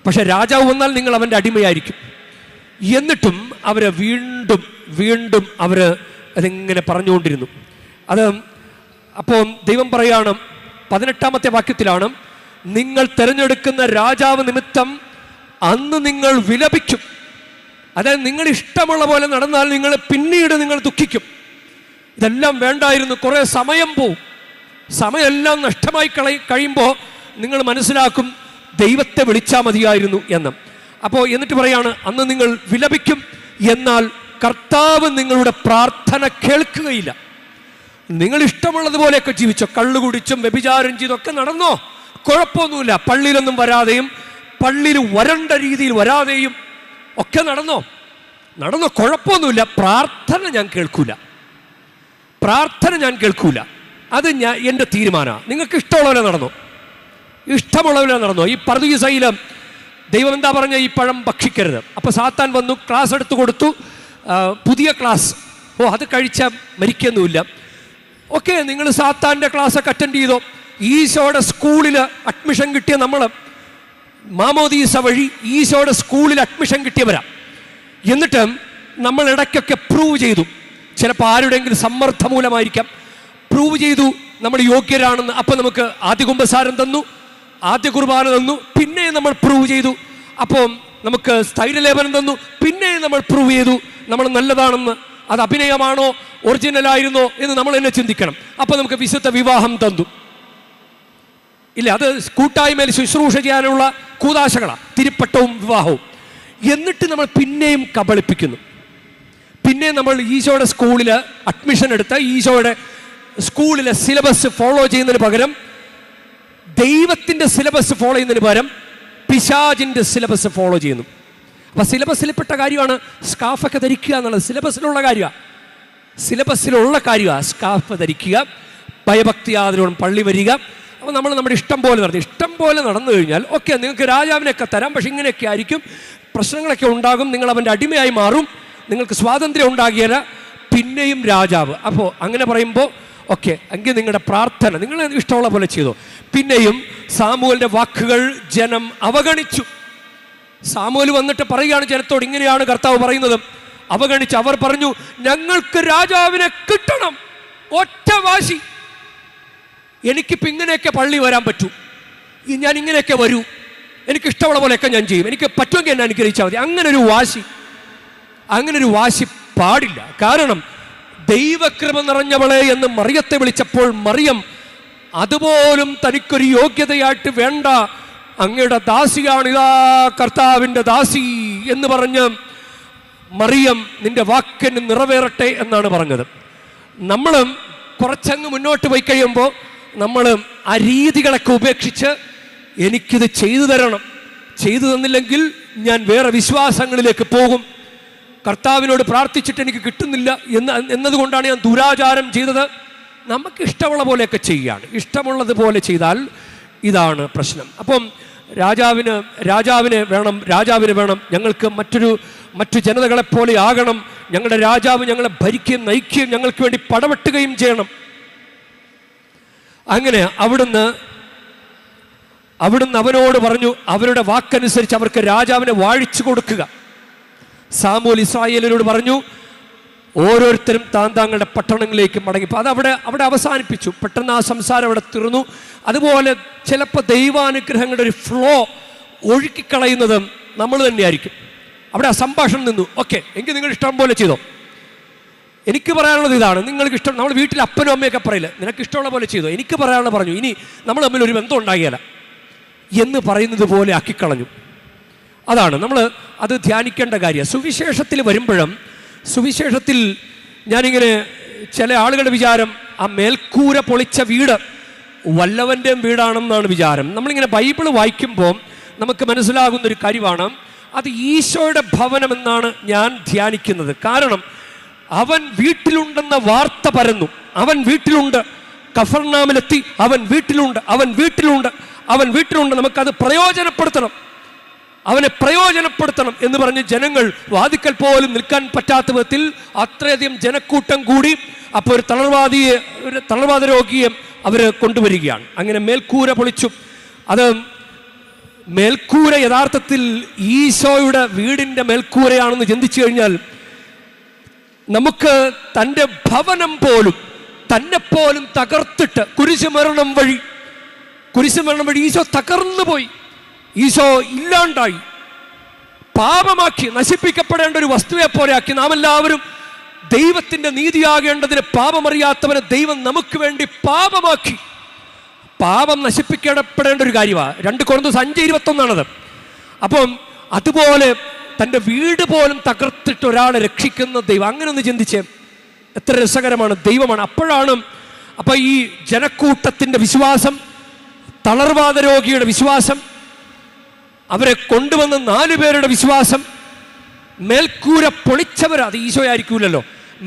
പക്ഷെ രാജാവ് വന്നാൽ നിങ്ങൾ അവൻ്റെ അടിമയായിരിക്കും. എന്നിട്ടും അവരെ വീണ്ടും അതിങ്ങനെ പറഞ്ഞുകൊണ്ടിരുന്നു. അപ്പോൾ ദൈവം പറയാണ് 18-ാമത്തെ വാക്യത്തിലാണ്, നിങ്ങൾ തിരഞ്ഞെടുക്കുന്ന രാജാവ് നിമിത്തം അന്ന് നിങ്ങൾ വിലപിക്കും. അതായത് നിങ്ങൾ ഇഷ്ടമുള്ള പോലെ നടന്നാൽ പിന്നീട് നിങ്ങൾ ദുഃഖിക്കും. ഇതെല്ലാം വേണ്ടായിരുന്നു, കുറേ സമയം പോവും, സമയമെല്ലാം നഷ്ടമായി കഴിയുമ്പോൾ നിങ്ങൾ മനസ്സിലാക്കും ദൈവത്തെ വിളിച്ചാൽ മതിയായിരുന്നു എന്ന്. അപ്പോൾ എന്നിട്ട് പറയാണ്, അന്ന് നിങ്ങൾ വിലപിക്കും, എന്നാൽ കർത്താവ് നിങ്ങളുടെ പ്രാർത്ഥന കേൾക്കുകയില്ല. നിങ്ങൾ ഇഷ്ടമുള്ളതുപോലെയൊക്കെ ജീവിച്ചോ, കള്ളു കുടിച്ചും വ്യഭിചാരം ചെയ്തൊക്കെ നടന്നോ, കുഴപ്പമൊന്നുമില്ല. പള്ളിയിലൊന്നും വരാതെയും പള്ളിയിൽ വരണ്ട രീതിയിൽ വരാതെയും ഒക്കെ നടന്നോ, നടന്നോ, കുഴപ്പമൊന്നുമില്ല. പ്രാർത്ഥന ഞാൻ കേൾക്കൂല, പ്രാർത്ഥന ഞാൻ കേൾക്കൂല. അത് എൻ്റെ തീരുമാനമാണ്. നിങ്ങൾക്ക് ഇഷ്ടമുള്ളവരെ നടന്നോ, ഇഷ്ടമുള്ളവരെ നടന്നോ. ഈ പർദീസയിൽ ദൈവം എന്താ പറഞ്ഞ, ഈ പഴം ഭക്ഷിക്കരുത്. അപ്പോൾ സാത്താൻ വന്നു, ക്ലാസ് എടുത്തു കൊടുത്തു, പുതിയ ക്ലാസ്. അത് കഴിച്ചാൽ മരിക്കൊന്നുമില്ല. ഓക്കെ, നിങ്ങൾ സാത്താൻ്റെ ക്ലാസ്സൊക്കെ അറ്റൻഡ് ചെയ്തോ. ഈശോയുടെ സ്കൂളിൽ അഡ്മിഷൻ കിട്ടിയ നമ്മൾ, മാമോദീസ വഴി ഈശോയുടെ സ്കൂളിൽ അഡ്മിഷൻ കിട്ടിയവരാ. എന്നിട്ട് നമ്മൾ ഇടയ്ക്കൊക്കെ പ്രൂവ് ചെയ്തു, ചിലപ്പോൾ ആരുടെയെങ്കിലും സമ്മർദ്ദം മൂലമായിരിക്കാം, പ്രൂവ് ചെയ്തു നമ്മൾ യോഗ്യരാണെന്ന്. അപ്പം നമുക്ക് ആദ്യ കുമ്പസാരം തന്നു, ആദ്യ കുർബാന തന്നു, പിന്നെയും നമ്മൾ പ്രൂവ് ചെയ്തു. അപ്പം നമുക്ക് സ്ഥൈര്യലേപനം തന്നു, പിന്നെയും നമ്മൾ പ്രൂവ് ചെയ്തു നമ്മൾ നല്ലതാണെന്ന്. അത് അഭിനയമാണോ ഒറിജിനലായിരുന്നോ എന്ന് നമ്മൾ തന്നെ ചിന്തിക്കണം. അപ്പം നമുക്ക് വിശുദ്ധ വിവാഹം തന്നു. ഇല്ല, അത് കൂട്ടായ്മയിൽ ശുശ്രൂഷ ചെയ്യാനുള്ള കൂതാശകളാണ്, തിരുപ്പട്ടവും വിവാഹവും. എന്നിട്ട് നമ്മൾ പിന്നെയും കബളിപ്പിക്കുന്നു. പിന്നെ നമ്മൾ ഈശോയുടെ സ്കൂളിൽ അഡ്മിഷൻ എടുത്ത് ഈശോയുടെ സ്കൂളിലെ സിലബസ് ഫോളോ ചെയ്യുന്നതിന് പകരം, ദൈവത്തിൻ്റെ സിലബസ് ഫോളോ ചെയ്യുന്നതിന് പകരം പിശാചിൻ്റെ സിലബസ് ഫോളോ ചെയ്യുന്നു. അപ്പം സിലബസിൽപ്പെട്ട കാര്യമാണ് സ്കാഫൊക്കെ ധരിക്കുക എന്നുള്ളത്. സിലബസിലുള്ള കാര്യമാണ്, സിലബസിലുള്ള കാര്യമാണ് സ്കാഫ് ധരിക്കുക, ഭയഭക്തി ആദരവും പള്ളി വരിക. അപ്പോൾ നമ്മൾ നമ്മുടെ ഇഷ്ടം പോലെ നടന്നു കഴിഞ്ഞാൽ ഓക്കെ, നിങ്ങൾക്ക് രാജാവിനെയൊക്കെ തരാം, പക്ഷെ ഇങ്ങനെയൊക്കെ ആയിരിക്കും, പ്രശ്നങ്ങളൊക്കെ ഉണ്ടാകും, നിങ്ങൾ അവൻ്റെ അടിമയായി മാറും, നിങ്ങൾക്ക് സ്വാതന്ത്ര്യം ഉണ്ടാകിയല്ല, പിന്നെയും രാജാവ്. അപ്പോൾ അങ്ങനെ പറയുമ്പോൾ ഓക്കെ, എങ്കിൽ നിങ്ങളുടെ പ്രാർത്ഥന നിങ്ങൾ ഇഷ്ടമുള്ള പോലെ ചെയ്തോ. പിന്നെയും സാമുവേലിൻ്റെ വാക്കുകൾ ജനം അവഗണിച്ചു. സാമുവേൽ വന്നിട്ട് പറയുകയാണ് ജനത്തോട്, ഇങ്ങനെയാണ് കർത്താവ് പറയുന്നത്. അവഗണിച്ച് അവർ പറഞ്ഞു, ഞങ്ങൾക്ക് രാജാവിനെ കിട്ടണം, ഒറ്റ വാശി. എനിക്കിപ്പോൾ ഇങ്ങനെയൊക്കെ പള്ളി വരാൻ പറ്റൂ, ഞാൻ ഇങ്ങനെയൊക്കെ വരൂ, എനിക്കിഷ്ടമുള്ള പോലെയൊക്കെ ഞാൻ ചെയ്യും, എനിക്ക് പറ്റുമെങ്കിൽ എന്നെ അനുഗ്രഹിച്ചാൽ മതി. അങ്ങനൊരു വാശി പാടില്ല. കാരണം ദൈവകൃപ നിറഞ്ഞവളെ എന്ന് മറിയത്തെ വിളിച്ചപ്പോൾ മറിയം അതുപോലും തനിക്കൊരു യോഗ്യതയായിട്ട് വേണ്ട, അങ്ങയുടെ ദാസിയാണ്, ഇതാ കർത്താവിൻ്റെ ദാസി എന്ന് പറഞ്ഞ് മറിയം നിന്റെ വാക്കിന് നിറവേറട്ടെ എന്നാണ് പറഞ്ഞത്. നമ്മൾ കുറച്ചങ്ങ് മുന്നോട്ട് പോയി കഴിയുമ്പോൾ നമ്മൾ ആ രീതികളൊക്കെ ഉപേക്ഷിച്ച് എനിക്കിത് ചെയ്തു തരണം, ചെയ്തു തന്നില്ലെങ്കിൽ ഞാൻ വേറെ വിശ്വാസങ്ങളിലേക്ക് പോകും, കർത്താവിനോട് പ്രാർത്ഥിച്ചിട്ട് എനിക്ക് കിട്ടുന്നില്ല എന്നതുകൊണ്ടാണ് ഞാൻ ദുരാചാരം ചെയ്തത്. നമുക്ക് ഇഷ്ടമുള്ള പോലെയൊക്കെ ചെയ്യുകയാണ്. ഇഷ്ടമുള്ളതുപോലെ ചെയ്താൽ ഇതാണ് പ്രശ്നം. അപ്പം രാജാവിന് വേണം, ഞങ്ങൾക്ക് മറ്റു ജനതകളെപ്പോലെ ആകണം, ഞങ്ങളുടെ രാജാവ് ഞങ്ങളെ ഭരിക്കുകയും നയിക്കുകയും ഞങ്ങൾക്ക് വേണ്ടി പടവെട്ടുകയും ചെയ്യണം. അങ്ങനെ അവിടുന്ന് അവനോട് പറഞ്ഞു, അവരുടെ വാക്കനുസരിച്ച് അവർക്ക് രാജാവിനെ വാഴിച്ചു കൊടുക്കുക. സാമുവേൽ ഇസ്രായേലിനോട് പറഞ്ഞു, ഓരോരുത്തരും താങ്കളുടെ പട്ടണങ്ങളിലേക്ക് മടങ്ങി. അത് അവിടെ അവസാനിപ്പിച്ചു. പെട്ടെന്ന് ആ സംസാരം അവിടെ തീർന്നു. അതുപോലെ ചിലപ്പോൾ ദൈവാനുഗ്രഹങ്ങളുടെ ഒരു ഫ്ലോ ഒഴുക്കിക്കളയുന്നത് നമ്മൾ തന്നെയായിരിക്കും. അവിടെ ആ സംഭാഷണം നിന്നു. ഓക്കെ, എങ്കിൽ നിങ്ങൾ ഇഷ്ടം പോലെ ചെയ്തോ. എനിക്ക് പറയാനുള്ളത് ഇതാണ്, നിങ്ങൾക്ക് ഇഷ്ടം, നമ്മൾ വീട്ടിൽ അപ്പനും അമ്മയൊക്കെ പറയില്ല, നിനക്ക് ഇഷ്ടമുള്ള പോലെ ചെയ്തോ. എനിക്ക് പറയാനുള്ള പറഞ്ഞു, ഇനി നമ്മൾ തമ്മിൽ ഒരു ബന്ധം ഉണ്ടാകില്ല എന്ന് പറയുന്നത് പോലെ ആക്കിക്കളഞ്ഞു. അതാണ് നമ്മൾ അത് ധ്യാനിക്കേണ്ട കാര്യം. സുവിശേഷത്തിൽ വരുമ്പോഴും, സുവിശേഷത്തിൽ ഞാനിങ്ങനെ ചില ആളുകളുടെ വിചാരം ആ മേൽക്കൂര പൊളിച്ച വീട് വല്ലവൻ്റെയും വീടാണെന്നാണ് വിചാരം. നമ്മളിങ്ങനെ ബൈബിൾ വായിക്കുമ്പോൾ നമുക്ക് മനസ്സിലാകുന്നൊരു കാര്യമാണ്, അത് ഈശോയുടെ ഭവനമെന്നാണ് ഞാൻ ധ്യാനിക്കുന്നത്. കാരണം അവൻ വീട്ടിലുണ്ടെന്ന വാർത്ത പരന്നു. അവൻ വീട്ടിലുണ്ട്, കഫർനാമിലെത്തി, അവൻ വീട്ടിലുണ്ട്, നമുക്കത് പ്രയോജനപ്പെടുത്തണം, അവനെ പ്രയോജനപ്പെടുത്തണം എന്ന് പറഞ്ഞ് ജനങ്ങൾ വാതിക്കൽ പോലും നിൽക്കാൻ പറ്റാത്ത വിധത്തിൽ അത്രയധികം ജനക്കൂട്ടം കൂടി. അപ്പോൾ ഒരു തളർവാദ രോഗിയെ അവർ കൊണ്ടുവരികയാണ്. അങ്ങനെ മേൽക്കൂര പൊളിച്ചു. അത് മേൽക്കൂര യഥാർത്ഥത്തിൽ ഈശോയുടെ വീടിൻ്റെ മേൽക്കൂരയാണെന്ന് ചിന്തിച്ചു കഴിഞ്ഞാൽ നമുക്ക് തൻ്റെ ഭവനം പോലും തന്നെപ്പോലും തകർത്തിട്ട് കുരിശുമരണം വഴി ഈശോ തകർന്നു പോയി, ഈശോ ഇല്ലാണ്ടായി, പാപമാക്കി, നശിപ്പിക്കപ്പെടേണ്ട ഒരു വസ്തുവെ പോലെയാക്കി. നാം എല്ലാവരും ദൈവത്തിൻ്റെ നീതിയാകേണ്ടതിന് പാപമറിയാത്തവനെ ദൈവം നമുക്ക് വേണ്ടി പാപമാക്കി. പാപം നശിപ്പിക്കപ്പെടേണ്ട ഒരു കാര്യമാണ്. 2 കൊരിന്ത്യർ 5:21 അപ്പം അതുപോലെ തൻ്റെ വീട് പോലും തകർത്തിട്ട് ഒരാളെ രക്ഷിക്കുന്ന ദൈവം. അങ്ങനെ ഒന്ന് ചിന്തിച്ചേ, എത്ര രസകരമാണ്. ദൈവമാണ്. അപ്പോൾ ഈ ജനക്കൂട്ടത്തിൻ്റെ വിശ്വാസം, തളർവാദ രോഗിയുടെ വിശ്വാസം, അവരെ കൊണ്ടുവന്ന 4 പേരുടെ വിശ്വാസം, മേൽക്കൂര പൊളിച്ചവർ, അത് ഈശോ ആയിരിക്കൂലല്ലോ,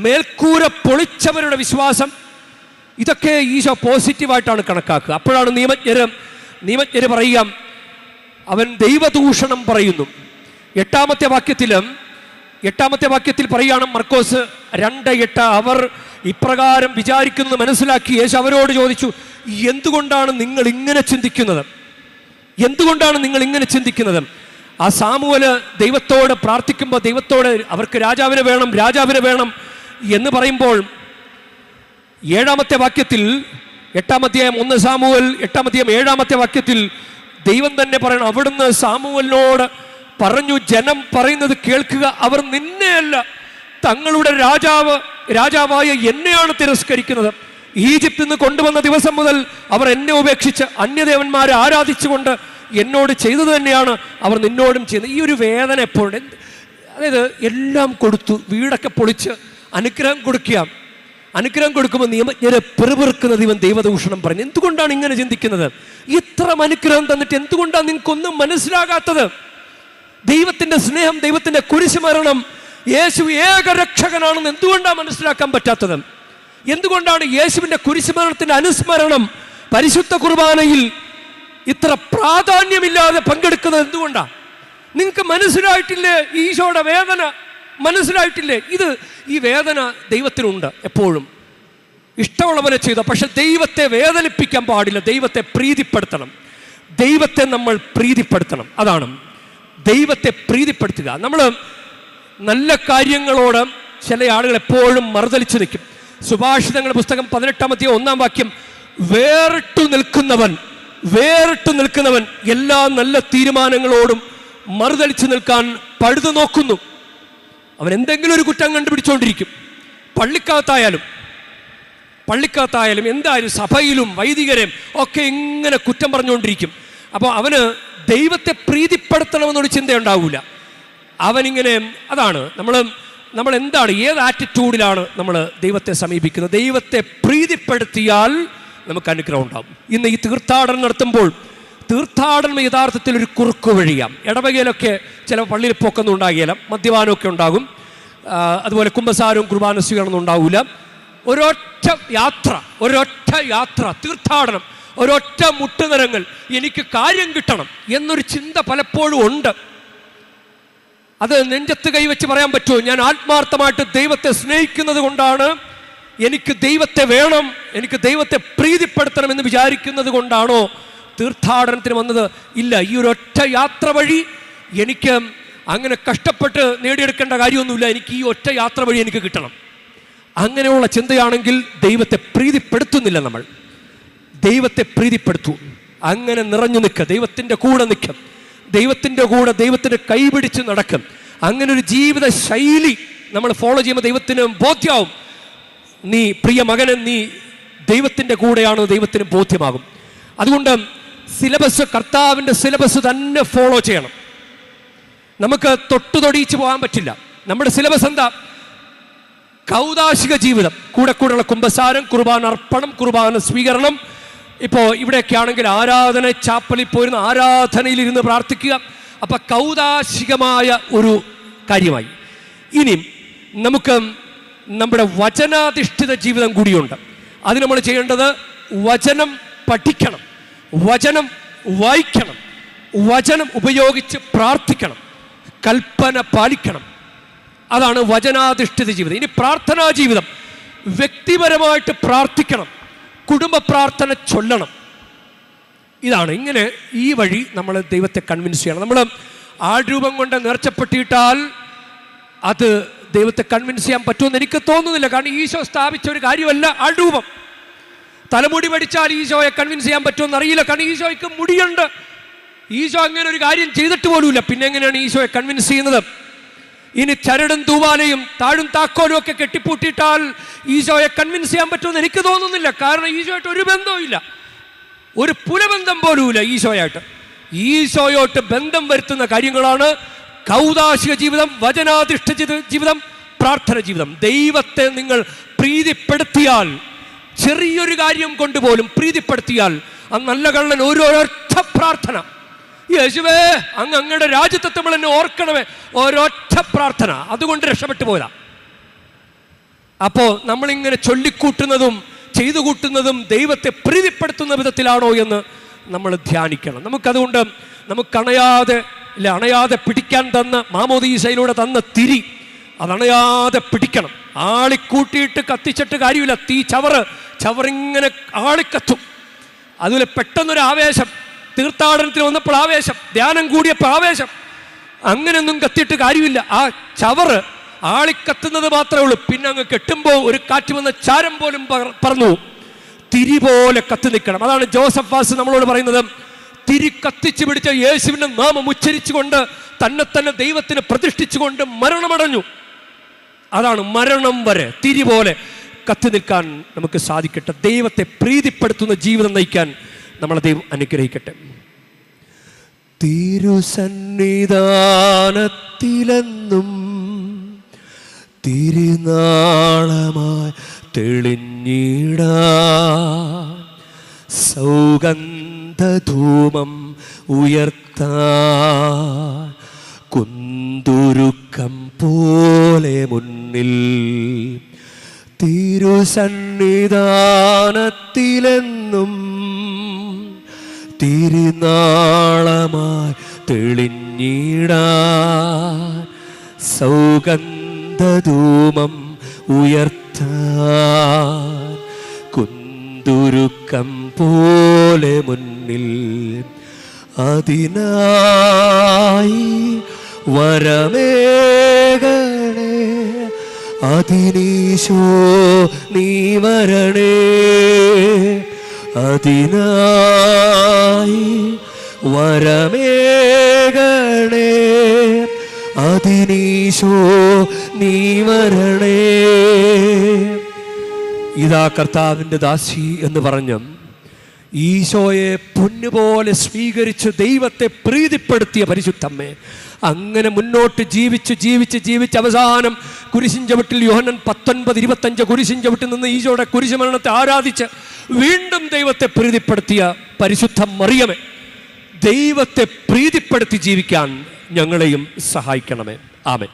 മേൽക്കൂര പൊളിച്ചവരുടെ വിശ്വാസം, ഇതൊക്കെ ഈശോ പോസിറ്റീവായിട്ടാണ് കണക്കാക്കുക. അപ്പോഴാണ് നിയമജ്ഞര് പറയുക, അവൻ ദൈവദൂഷണം പറയുന്നു. എട്ടാമത്തെ വാക്യത്തിൽ പറയുകയാണ്, മർക്കോസ് 2:8, അവർ ഇപ്രകാരം വിചാരിക്കുന്നത് മനസ്സിലാക്കി യേശു അവരോട് ചോദിച്ചു, എന്തുകൊണ്ടാണ് നിങ്ങൾ ഇങ്ങനെ ചിന്തിക്കുന്നത്? ആ സാമുവല് ദൈവത്തോട് പ്രാർത്ഥിക്കുമ്പോൾ, ദൈവത്തോട് അവർക്ക് രാജാവിനെ വേണം എന്ന് പറയുമ്പോൾ 7-ാമത്തെ വാക്യത്തിൽ, 8-ാം അധ്യായം 1 സാമുവൽ 8-ാം അധ്യായം 7-ാമത്തെ വാക്യത്തിൽ ദൈവം തന്നെ പറയണം, അവിടുന്ന് സാമുവലിനോട് പറഞ്ഞു, ജനം പറയുന്നത് കേൾക്കുക, അവർ നിന്നെയല്ല തങ്ങളുടെ രാജാവായ എന്നെയാണ് തിരസ്കരിക്കുന്നത്. ഈജിപ്തിൽ നിന്ന് കൊണ്ടുവന്ന ദിവസം മുതൽ അവർ എന്നെ ഉപേക്ഷിച്ച് അന്യദേവന്മാരെ ആരാധിച്ചുകൊണ്ട് എന്നോട് ചെയ്തത് തന്നെയാണ് അവർ നിന്നോടും ചെയ്യുന്നത്. ഈ ഒരു വേദന എപ്പോഴും, അതായത് എല്ലാം കൊടുത്തു, വീടൊക്കെ പൊളിച്ച് അനുഗ്രഹം കൊടുക്കുമ്പോൾ നിയമജ്ഞരെ പെറുപെറുക്കുന്ന ദൈവദൂഷണം പറഞ്ഞു. എന്തുകൊണ്ടാണ് ഇങ്ങനെ ചിന്തിക്കുന്നത്? ഇത്രയും അനുഗ്രഹം തന്നിട്ട് എന്തുകൊണ്ടാണ് നിങ്ങൾക്കൊന്നും മനസ്സിലാകാത്തത്? ദൈവത്തിന്റെ സ്നേഹം, ദൈവത്തിന്റെ കുരിശുമരണം, യേശു ഏകരക്ഷകനാണെന്ന് എന്തുകൊണ്ടാണ് മനസ്സിലാക്കാൻ പറ്റാത്തത്? എന്തുകൊണ്ടാണ് യേശുവിന്റെ കുരിശുമരണത്തിന്റെ അനുസ്മരണം പരിശുദ്ധ കുർബാനയിൽ ഇത്ര പ്രാധാന്യമില്ലാതെ പങ്കെടുക്കുന്നത് എന്തുകൊണ്ടാണ്? നിങ്ങൾക്ക് മനസ്സിലായിട്ടില്ലേ ഈശോയുടെ വേദന? മനസ്സിലായിട്ടില്ലേ? ഈ വേദന ദൈവത്തിനുണ്ട് എപ്പോഴും. ഇഷ്ടമുള്ളവരെ ചെയ്തോ, പക്ഷെ ദൈവത്തെ വേദനിപ്പിക്കാൻ പാടില്ല. ദൈവത്തെ പ്രീതിപ്പെടുത്തണം. ദൈവത്തെ നമ്മൾ പ്രീതിപ്പെടുത്തണം. അതാണ് ദൈവത്തെ പ്രീതിപ്പെടുത്തുക. നമ്മൾ നല്ല കാര്യങ്ങളോട് ചില ആളുകൾ എപ്പോഴും മറുതലിച്ചു നിൽക്കും. സുഭാഷിതങ്ങളുടെ പുസ്തകം 18-ാം അധ്യായം 1-ാം വാക്യം, വേറിട്ടു നിൽക്കുന്നവൻ എല്ലാ നല്ല തീരുമാനങ്ങളോടും മറുതലിച്ചു നിൽക്കാൻ പഴുതു നോക്കുന്നു. അവൻ എന്തെങ്കിലും ഒരു കുറ്റം കണ്ടുപിടിച്ചുകൊണ്ടിരിക്കും. പള്ളിക്കകത്തായാലും എന്തായാലും സഭയിലും വൈദികരെയും ഒക്കെ ഇങ്ങനെ കുറ്റം പറഞ്ഞുകൊണ്ടിരിക്കും. അപ്പോൾ അവന് ദൈവത്തെ പ്രീതിപ്പെടുത്തണമെന്നൊരു ചിന്തയുണ്ടാവില്ല. അവനിങ്ങനെ, അതാണ് നമ്മൾ എന്താണ്, ഏത് ആറ്റിറ്റ്യൂഡിലാണ് നമ്മൾ ദൈവത്തെ സമീപിക്കുന്നത്? ദൈവത്തെ പ്രീതിപ്പെടുത്തിയാൽ നമുക്ക് അനുഗ്രഹം ഉണ്ടാകും. ഇന്ന് ഈ തീർത്ഥാടനം നടത്തുമ്പോൾ, തീർത്ഥാടനം യഥാർത്ഥത്തിൽ ഒരു കുറുക്കു വഴിയാണ്. ഇടവകയിലൊക്കെ ചില പള്ളിയിൽ പോക്കൊന്നും ഉണ്ടാകില്ല, മദ്യപാനമൊക്കെ ഉണ്ടാകും, അതുപോലെ കുമ്പസാരവും കുർബാന സ്വീകരണമൊന്നും ഉണ്ടാവില്ല. ഒരൊറ്റ യാത്ര തീർത്ഥാടനം, ഒരൊറ്റ മുട്ടുനിരങ്ങൾ, എനിക്ക് കാര്യം കിട്ടണം എന്നൊരു ചിന്ത പലപ്പോഴും ഉണ്ട്. അത് നെഞ്ചത്ത് കൈവച്ച് പറയാൻ പറ്റുമോ? ഞാൻ ആത്മാർത്ഥമായിട്ട് ദൈവത്തെ സ്നേഹിക്കുന്നത് കൊണ്ടാണ്, എനിക്ക് ദൈവത്തെ വേണം, എനിക്ക് ദൈവത്തെ പ്രീതിപ്പെടുത്തണം എന്ന് വിചാരിക്കുന്നത് കൊണ്ടാണോ തീർത്ഥാടനത്തിന് വന്നത്? ഇല്ല. ഈ ഒരൊറ്റ യാത്ര വഴി എനിക്ക് അങ്ങനെ കഷ്ടപ്പെട്ട് നേടിയെടുക്കേണ്ട കാര്യമൊന്നുമില്ല, എനിക്ക് ഈ ഒറ്റ യാത്ര വഴി എനിക്ക് കിട്ടണം. അങ്ങനെയുള്ള ചിന്തയാണെങ്കിൽ ദൈവത്തെ പ്രീതിപ്പെടുത്തുന്നില്ല. നമ്മൾ ദൈവത്തെ പ്രീതിപ്പെടുത്തൂ. അങ്ങനെ നിറഞ്ഞു നിൽക്കുക, ദൈവത്തിൻ്റെ കൂടെ നിൽക്കും, ദൈവത്തിൻ്റെ കൂടെ ദൈവത്തിൻ്റെ കൈപിടിച്ച് നടക്കും. അങ്ങനെ ഒരു ജീവിത ശൈലി നമ്മൾ ഫോളോ ചെയ്യുമ്പോൾ ദൈവത്തിന് ബോധ്യമാവും, നീ പ്രിയ മകനെ, നീ ദൈവത്തിൻ്റെ കൂടെയാണ്, ദൈവത്തിന് ബോധ്യമാകും. അതുകൊണ്ട് കർത്താവിൻ്റെ സിലബസ് തന്നെ ഫോളോ ചെയ്യണം. നമുക്ക് തൊടിയിച്ച് പോകാൻ പറ്റില്ല. നമ്മുടെ സിലബസ് എന്താ? കൗദാശിക ജീവിതം, കൂടെയുള്ള കുമ്പസാരം, കുർബാന അർപ്പണം, കുർബാന സ്വീകരണം. ഇപ്പോൾ ഇവിടെയൊക്കെ ആണെങ്കിൽ ആരാധന, ചാപ്പലിൽ പോയിരുന്ന ആരാധനയിലിരുന്ന് പ്രാർത്ഥിക്കുക. അപ്പം കൗദാശികമായ ഒരു കാര്യമായി. ഇനി നമുക്ക് നമ്മുടെ വചനാധിഷ്ഠിത ജീവിതം കൂടിയുണ്ട്. അത് നമ്മൾ ചെയ്യേണ്ടത് വചനം പഠിക്കണം, വചനം വായിക്കണം, വചനം ഉപയോഗിച്ച് പ്രാർത്ഥിക്കണം, കൽപ്പന പാലിക്കണം. അതാണ് വചനാധിഷ്ഠിത ജീവിതം. ഇനി പ്രാർത്ഥനാ ജീവിതം, വ്യക്തിപരമായിട്ട് പ്രാർത്ഥിക്കണം, കുടുംബ പ്രാർത്ഥന ചൊല്ലണം. ഇതാണ് ഇങ്ങനെ ഈ വഴി നമ്മൾ ദൈവത്തെ കൺവിൻസ് ചെയ്യണം. നമ്മൾ ആൾരൂപം കൊണ്ട് നേർച്ചപ്പെട്ടിട്ടാൽ അത് ദൈവത്തെ കൺവിൻസ് ചെയ്യാൻ പറ്റുമെന്ന് എനിക്ക് തോന്നുന്നില്ല. കാരണം ഈശോ സ്ഥാപിച്ച ഒരു കാര്യമല്ല ആൾരൂപം. തലമുടി പഠിച്ചാൽ ഈശോയെ കൺവിൻസ് ചെയ്യാൻ പറ്റുമെന്ന് അറിയില്ല. കാരണം ഈശോയ്ക്ക് മുടിയുണ്ട്. ഈശോ അങ്ങനെ ഒരു കാര്യം ചെയ്തിട്ട് പോലുമില്ല. പിന്നെ എങ്ങനെയാണ് ഈശോയെ കൺവിൻസ് ചെയ്യുന്നത്? ഇനി ചരടും തൂവാലയും താഴും താക്കോലും ഒക്കെ കെട്ടിപ്പൂട്ടിയിട്ടാൽ ഈശോയെ കൺവിൻസ് ചെയ്യാൻ പറ്റുമെന്ന് എനിക്ക് തോന്നുന്നില്ല. കാരണം ഈശോയായിട്ട് ഒരു ബന്ധവുമില്ല, ഒരു പുലബന്ധം പോലുമില്ല ഈശോയായിട്ട്. ഈശോയോട്ട് ബന്ധം വരുത്തുന്ന കാര്യങ്ങളാണ് കൗദാശിക ജീവിതം, വചനാധിഷ്ഠിത ജീവിതം, പ്രാർത്ഥന ജീവിതം. ദൈവത്തെ നിങ്ങൾ പ്രീതിപ്പെടുത്തിയാൽ, ചെറിയൊരു കാര്യം കൊണ്ടുപോലും പ്രീതിപ്പെടുത്തിയാൽ, ആ നല്ല കള്ളൻ ഒരൊറ്റ പ്രാർത്ഥന യേശുവേ അങ്ങയുടെ രാജ്യത്തെത്തുമ്പോൾ എന്നെ ഓർക്കണമേ. ഒരൊറ്റ പ്രാർത്ഥന, അതുകൊണ്ട് രക്ഷപ്പെട്ടു പോയതാ. അപ്പോൾ നമ്മളിങ്ങനെ ചൊല്ലിക്കൂട്ടുന്നതും ചെയ്തു കൂട്ടുന്നതും ദൈവത്തെ പ്രീതിപ്പെടുത്തുന്ന വിധത്തിലാണോ എന്ന് നമ്മൾ ധ്യാനിക്കണം. നമുക്കതുകൊണ്ട് അണയാതെ പിടിക്കാൻ തന്ന മാമോദീസയിലൂടെ തന്ന തിരി അതണയാതെ പിടിക്കണം. ആളിക്കൂട്ടിയിട്ട് കത്തിച്ചിട്ട് കാര്യമില്ല. തീ ചവറിങ്ങനെ ആളിക്കത്തും. അതുപോലെ പെട്ടെന്നൊരു ആവേശം, തീർത്ഥാടനത്തിൽ വന്നപ്പോൾ ആവേശം, ധ്യാനം കൂടിയപ്പോൾ ആവേശം, അങ്ങനെയൊന്നും കത്തിയിട്ട് കാര്യമില്ല. ആ ചവറ് ആളിക്കത്തുന്നത് മാത്രമേ ഉള്ളൂ. പിന്നെ അങ്ങ് കെട്ടുമ്പോൾ ഒരു കാറ്റ് വന്ന ചാരം പോലും പറന്നു, തിരി പോലെ കത്തി നിൽക്കണം. അതാണ് ജോസഫ് വാസ് നമ്മളോട് പറയുന്നത്. തിരി കത്തിച്ചു പിടിച്ച യേശുവിൻ്റെ നാമം ഉച്ചരിച്ചുകൊണ്ട് തന്നെ ദൈവത്തിന് പ്രതിഷ്ഠിച്ചുകൊണ്ട് മരണമടഞ്ഞു. അതാണ് മരണം വരെ തിരി പോലെ കത്തി നിൽക്കാൻ നമുക്ക് സാധിക്കട്ടെ. ദൈവത്തെ പ്രീതിപ്പെടുത്തുന്ന ജീവിതം നയിക്കാൻ നമ്മളെ ദൈവം അനുഗ്രഹിക്കട്ടെ. തിരുസന്നിധാനത്തിലെന്നും തിരുനാളമായി തെളിഞ്ഞിടാൻ സൗഗന്ധധൂമം ഉയർത്താൻ കുന്തുരുക്കം പോലെ മുന്നിൽ തിരുസന്നിധാനത്തിലെന്നും തിരുനാളമായി തെളിഞ്ഞിടാൻ സൗഗന്ധധൂമം ഉയർത്താൻ കുന്തുരുക്കം പോലെ മുന്നിൽ അതിനായി വരമേകണേ അതിനീശോ നീ വരണേ അതിനായി വരമേകണേ അതിനീശോ നീ വരണേ. ഇതാ കർത്താവിൻ്റെ ദാസി എന്ന് പറഞ്ഞ് ഈശോയെ പൊന്നുപോലെ സ്വീകരിച്ച് ദൈവത്തെ പ്രീതിപ്പെടുത്തിയ പരിശുദ്ധമ്മേ, അങ്ങനെ മുന്നോട്ട് ജീവിച്ച് അവസാനം കുരിശിൻ ചവിട്ടിൽ യോഹന്നാൻ 19:25 കുരിശിൻ ചവിട്ടിൽ നിന്ന് ഈശോയുടെ കുരിശുമരണത്തെ ആരാധിച്ച് വീണ്ടും ദൈവത്തെ പ്രീതിപ്പെടുത്തിയ പരിശുദ്ധ മറിയമേ, ദൈവത്തെ പ്രീതിപ്പെടുത്തി ജീവിക്കാൻ ഞങ്ങളെയും സഹായിക്കണമേ. ആമേൻ.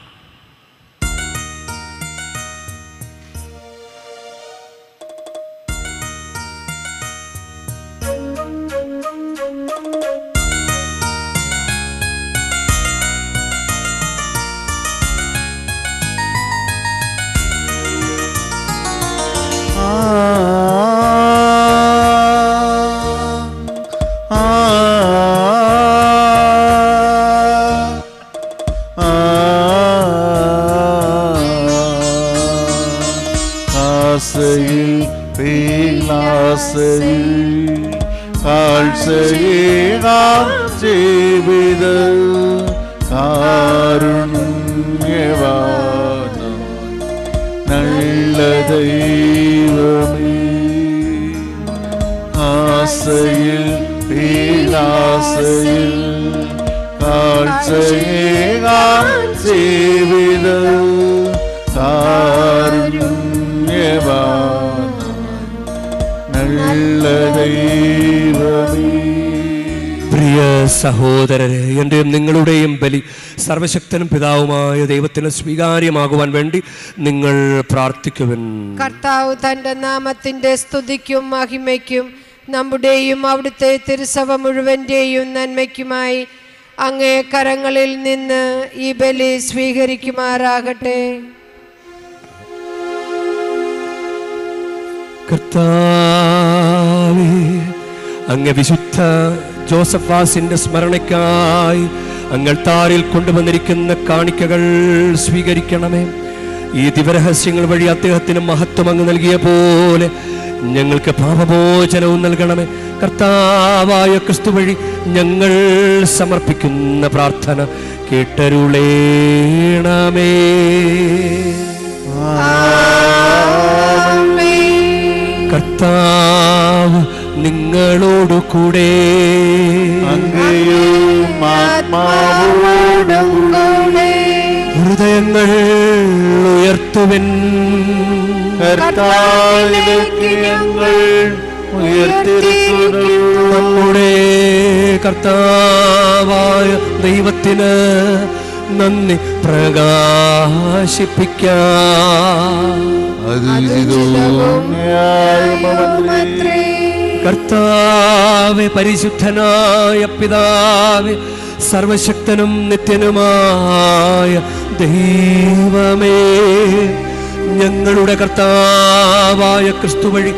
നല്ല ദൈവമേ, ആശയിൽ പീലാശയിൽ കാഴ്ചയേകാം ജീവിത കാരുണ്യവാനാം നല്ല ദൈവമേ. പ്രിയ സഹോദരരെ, എൻ്റെയും നിങ്ങളുടെയും ബലി സർവശക്തനും പിതാവുമായ ദൈവത്തിന് സ്വീകാര്യമാകുവാൻ വേണ്ടി നിങ്ങൾ പ്രാർത്ഥിക്കുവിൻ. കർത്താവ് തന്റെ നാമത്തിന്റെ സ്തുതിക്കും മഹിമയ്ക്കും നമ്മുടെയും അവിടുത്തെ തിരുസഭ മുഴുവന്റെയും നന്മയ്ക്കുമായി അങ്ങേ കരങ്ങളിൽ നിന്ന് ഈ ബലി സ്വീകരിക്കുമാറാകട്ടെ. കർത്താവേ, അങ്ങ് വിശുദ്ധ ജോസഫ് വാസിന്റെ സ്മരണയ്ക്കായി അങ്ങൾത്താരിൽ കൊണ്ടുവന്നിരിക്കുന്ന കാണിക്കകൾ സ്വീകരിക്കണമേ. ഈ ദിവരഹസ്യങ്ങൾ വഴി അദ്ദേഹത്തിന് മഹത്വം അങ്ങ് നൽകിയ പോലെ ഞങ്ങൾക്ക് പാപമോചനവും നൽകണമേ. കർത്താവായ ക്രിസ്തു വഴി ഞങ്ങൾ സമർപ്പിക്കുന്ന പ്രാർത്ഥന കേട്ടരുളേണമേ. കർത്താവ് നിങ്ങളോടു കൂടെ, ഹൃദയങ്ങൾ ഉയർത്തുവിൻ. കർത്താവിലേക്ക് ഞങ്ങൾ ഉയർത്തിയിരിക്കുന്നു. നമ്മുടെ കർത്താവായ ദൈവത്തിന് നന്ദി പ്രകാശിപ്പിക്കാം. അതിജിതവും ന്യായവുമത്രേ. കർത്താവേ, പരിശുദ്ധനായ പിതാവേ, സർവശക്തനും നിത്യനുമായ ദൈവമേ, ഞങ്ങളുടെ കർത്താവായ ക്രിസ്തു വഴി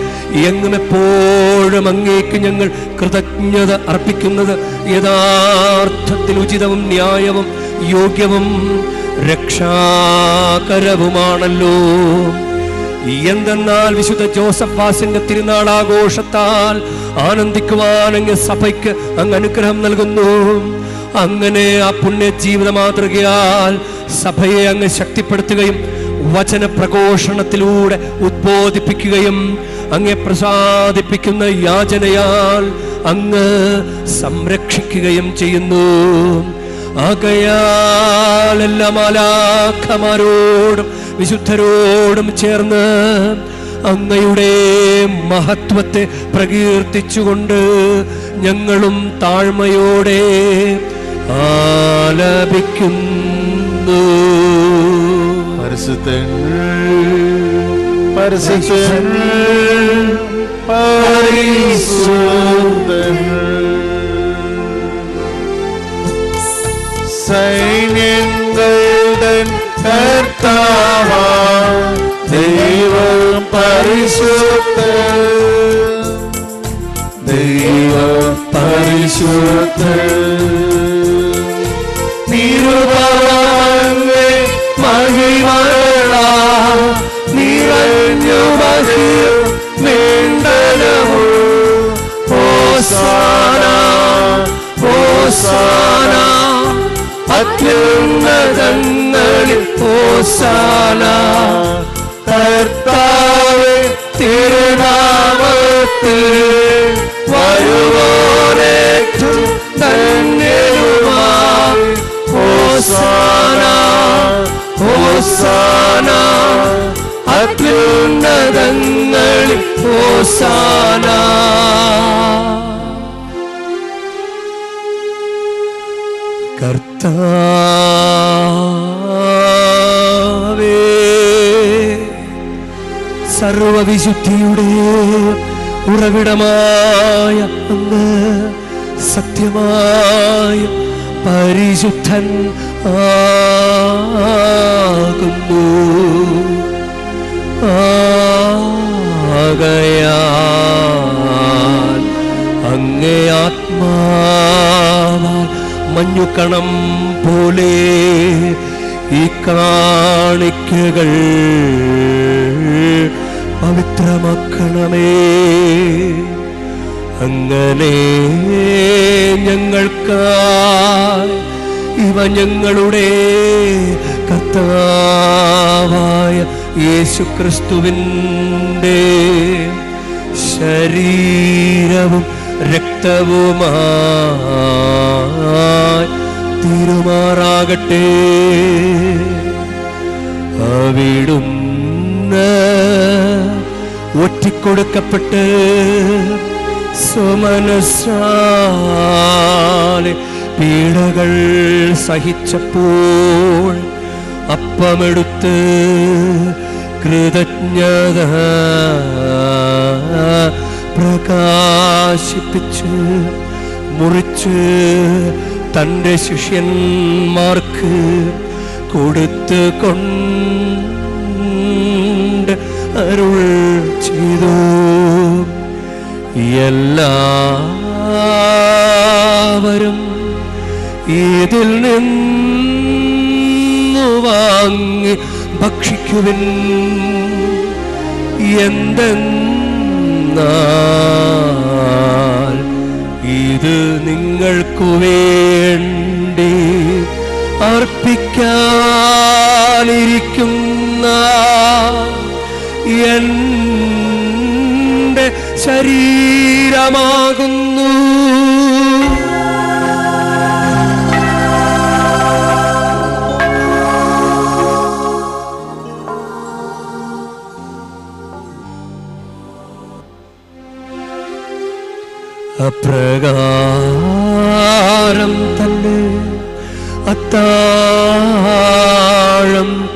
എങ്ങും എപ്പോഴും അങ്ങേക്ക് ഞങ്ങൾ കൃതജ്ഞത അർപ്പിക്കുന്നത് യഥാർത്ഥത്തിൽ ഉചിതവും ന്യായവും യോഗ്യവും രക്ഷാകരവുമാണല്ലോ. എന്തെന്നാൽ വിശുദ്ധ ജോസഫ് വാസിന്റെ തിരുനാളാഘോഷത്താൽ ആനന്ദിക്കുവാൻ അങ്ങ് സഭയ്ക്ക് അങ്ങ് അനുഗ്രഹം നൽകുന്നു. അങ്ങനെ ആ പുണ്യ ജീവിത മാതൃകയാൽ സഭയെ അങ്ങ് ശക്തിപ്പെടുത്തുകയും വചന പ്രഘോഷണത്തിലൂടെ ഉദ്ബോധിപ്പിക്കുകയും അങ്ങെ പ്രസാദിപ്പിക്കുന്ന യാചനയാൽ അങ്ങ് സംരക്ഷിക്കുകയും ചെയ്യുന്നു. ആകയാൽ എല്ലാ മാലാഖമാരോടും വിശുദ്ധരോടും ചേർന്ന് അങ്ങയുടെ മഹത്വത്തെ പ്രകീർത്തിച്ചുകൊണ്ട് ഞങ്ങളും താഴ്മയോടെ ആലപിക്കുന്നു. പരിശുദ്ധൻ പരിശുദ്ധൻ പരിശുദ്ധൻ സൈന്യങ്ങളുടെ കർത്താവാം ദൈവം പരിശുദ്ധൻ ദൈവം പരിശുദ്ധൻ തിരുവങ്ങേ മഹിമകളാൽ നിറഞ്ഞു മഹിയും മണ്ഡലവും ഹോസാന ഹോസാന അത്യുന്നതങ്ങളിൽ ഹോസാന കർത്താവേ തിരുനാമത്തിൽ വരുവോനേറ്റം ധന്യനുമായി ഹോസാന ഹോസാന അത്യുന്നതങ്ങളിൽ ഹോസാന. കർത്താവേ, സർവവിശുദ്ധിയുടെ ഉറവിടമായ അങ്ങ് സത്യമായ പരിശുദ്ധൻ ആകുന്നു. ആകയാൽ അങ്ങേ ആത്മാവാൽ മഞ്ഞുകണം പോലെ ഈ കാണിക്കകൾ പവിത്രമാക്കണമേ. അങ്ങനെ ഞങ്ങൾക്കായി ഇവ ഞങ്ങളുടെ കർത്താവായ യേശുക്രിസ്തുവിൻ്റെ ശരീരവും രക്തവുമായി തീരുമാറാകട്ടെ. അവിടുന്ന് ഒറ്റിക്കൊടുക്കപ്പെട്ട് സുമനസ്സാലെ പീഡകൾ സഹിച്ചപ്പോൾ അപ്പമെടുത്ത് കൃതജ്ഞത പ്രകാശിപ്പിച്ച് മുറിച്ച് തൻ്റെ ശിഷ്യന്മാർക്ക് കൊടുത്ത് കൊണ്ട് അരുൾ ചെയ്തു. എല്ലാവരും ഇതിൽ നിന്നു വാങ്ങി ഭക്ഷിക്കുവിൻ. എന്തെന്നാൽ ഇത് നിങ്ങൾക്കു വേണ്ടി അർപ്പിക്കാനിരിക്കുന്ന എൻ്റെ ശരീരമാകുന്നു. അപ്രകാരം തന്നെ അത്താഴം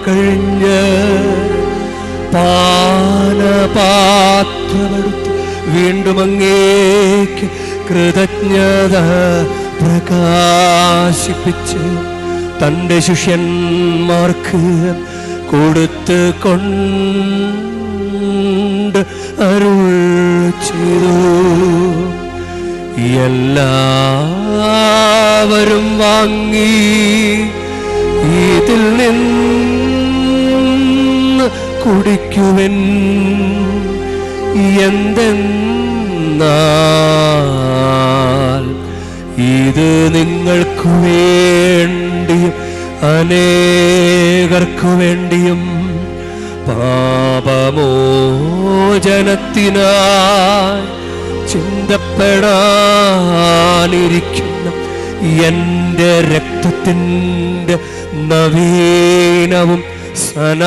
കഴിഞ്ഞ് പാനപാത്രമെടുത്ത് വീണ്ടും അങ്ങേക്ക് കൃതജ്ഞത പ്രകാശിപ്പിച്ച് തൻ്റെ ശിഷ്യന്മാർക്ക് കൊടുത്ത് കൊണ്ട് അരുൾ ചെയ്തു, എല്ലാവരും വാങ്ങി ഇതിൽ നിന്ന് കുടിക്കുവൻ. എന്തെന്നാൽ ഇത് നിങ്ങൾക്കു വേണ്ടിയും അനേകർക്കു വേണ്ടിയും പാപമോചനത്തിനായി ചിന്തപ്പെടാനിരിക്കുന്ന എൻ്റെ രക്തത്തിൻ്റെ നവീനവും സനാതനവുമായ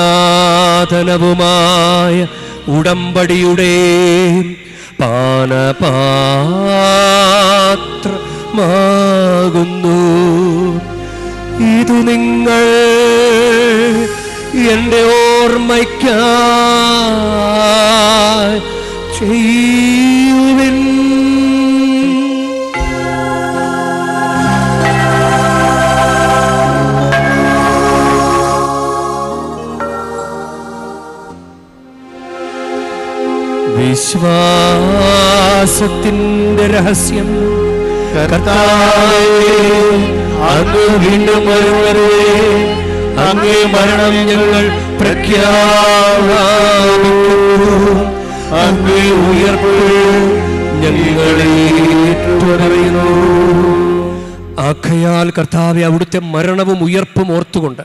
ഉടമ്പടിയുടെ പാനപാത്രമാകുന്നു. ഇതു നിങ്ങൾ എൻ്റെ ഓർമ്മയ്ക്കായി ചെയ്യുവിൻ. വിശ്വാസത്തിൻ്റെ രഹസ്യം. കർത്താവേ, അങ്ങ് വീണ്ടും വരുവരെ അങ്ങേ മരണം ഞങ്ങൾ പ്രഖ്യാപിക്കുന്നു. അങ്ങേ ഉയർപ്പ് ഞങ്ങളെ ഏറ്റുപറയുന്നു. ആഖയാൽ കർത്താവെ, അവിടുത്തെ മരണവും ഉയർപ്പും ഓർത്തുകൊണ്ട്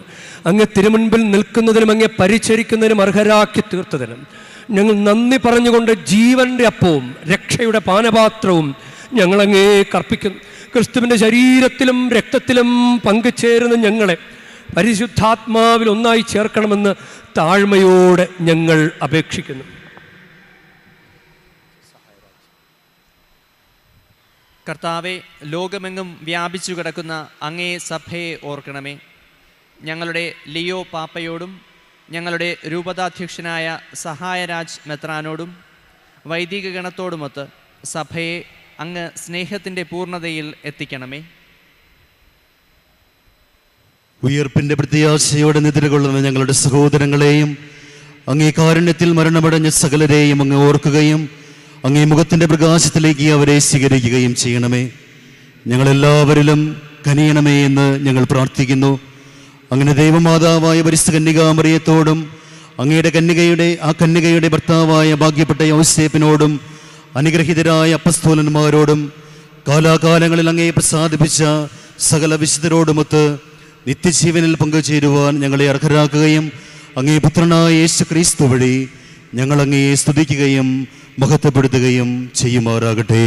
അങ്ങ് തിരുമുൻപിൽ നിൽക്കുന്നതിനും അങ്ങേ പരിചരിക്കുന്നതിനും അർഹരാക്കി തീർത്തതിനും ഞങ്ങൾ നന്ദി പറഞ്ഞുകൊണ്ട് ജീവന്റെ അപ്പവും രക്ഷയുടെ പാനപാത്രവും ഞങ്ങളങ്ങേ കർപ്പിക്കുന്നു. ക്രിസ്തുവിൻ്റെ ശരീരത്തിലും രക്തത്തിലും പങ്കുചേരുന്ന ഞങ്ങളെ പരിശുദ്ധാത്മാവിൽ ഒന്നായി ചേർക്കണമെന്ന് താഴ്മയോടെ ഞങ്ങൾ അപേക്ഷിക്കുന്നു. കർത്താവെ, ലോകമെങ്ങും വ്യാപിച്ചു കിടക്കുന്ന അങ്ങേ സഭയെ ഓർക്കണമേ. ഞങ്ങളുടെ ലിയോ പാപ്പയോടും ഞങ്ങളുടെ രൂപതാധ്യക്ഷനായ സഹായരാജ് മെത്രാനോടും വൈദിക ഗണത്തോടുമൊത്ത് സഭയെ അങ്ങ് സ്നേഹത്തിൻ്റെ പൂർണ്ണതയിൽ എത്തിക്കണമേ. ഉയർപ്പിൻ്റെ പ്രത്യാശയോടെ നിദ്രകൊള്ളുന്ന ഞങ്ങളുടെ സഹോദരങ്ങളെയും അങ്ങേ കാരുണ്യത്തിൽ മരണമടഞ്ഞ സകലരെയും അങ്ങ് ഓർക്കുകയും അങ്ങേ മുഖത്തിൻ്റെ പ്രകാശത്തിലേക്ക് അവരെ സ്വീകരിക്കുകയും ചെയ്യണമേ. ഞങ്ങളെല്ലാവരിലും കനിയണമേ എന്ന് ഞങ്ങൾ പ്രാർത്ഥിക്കുന്നു. അങ്ങനെ ദൈവമാതാവായ പരിശുദ്ധ കന്യകാമറിയത്തോടും അങ്ങയുടെ കന്യകയുടെ ഭർത്താവായ ഭാഗ്യപ്പെട്ട യൗസേപ്പിനോടും അനുഗ്രഹീതരായ അപ്പസ്തോലന്മാരോടും കാലാകാലങ്ങളിൽ അങ്ങേ പ്രസാദിപ്പിച്ച സകല വിശുദ്ധരോടുമൊത്ത് നിത്യജീവനിൽ പങ്കുചേരുവാൻ ഞങ്ങളെ അർഹരാക്കുകയും അങ്ങേ പുത്രനായ യേശു ക്രിസ്തു വഴി ഞങ്ങൾ അങ്ങയെ സ്തുതിക്കുകയും മഹത്വപ്പെടുത്തുകയും ചെയ്യുമാറാകട്ടെ.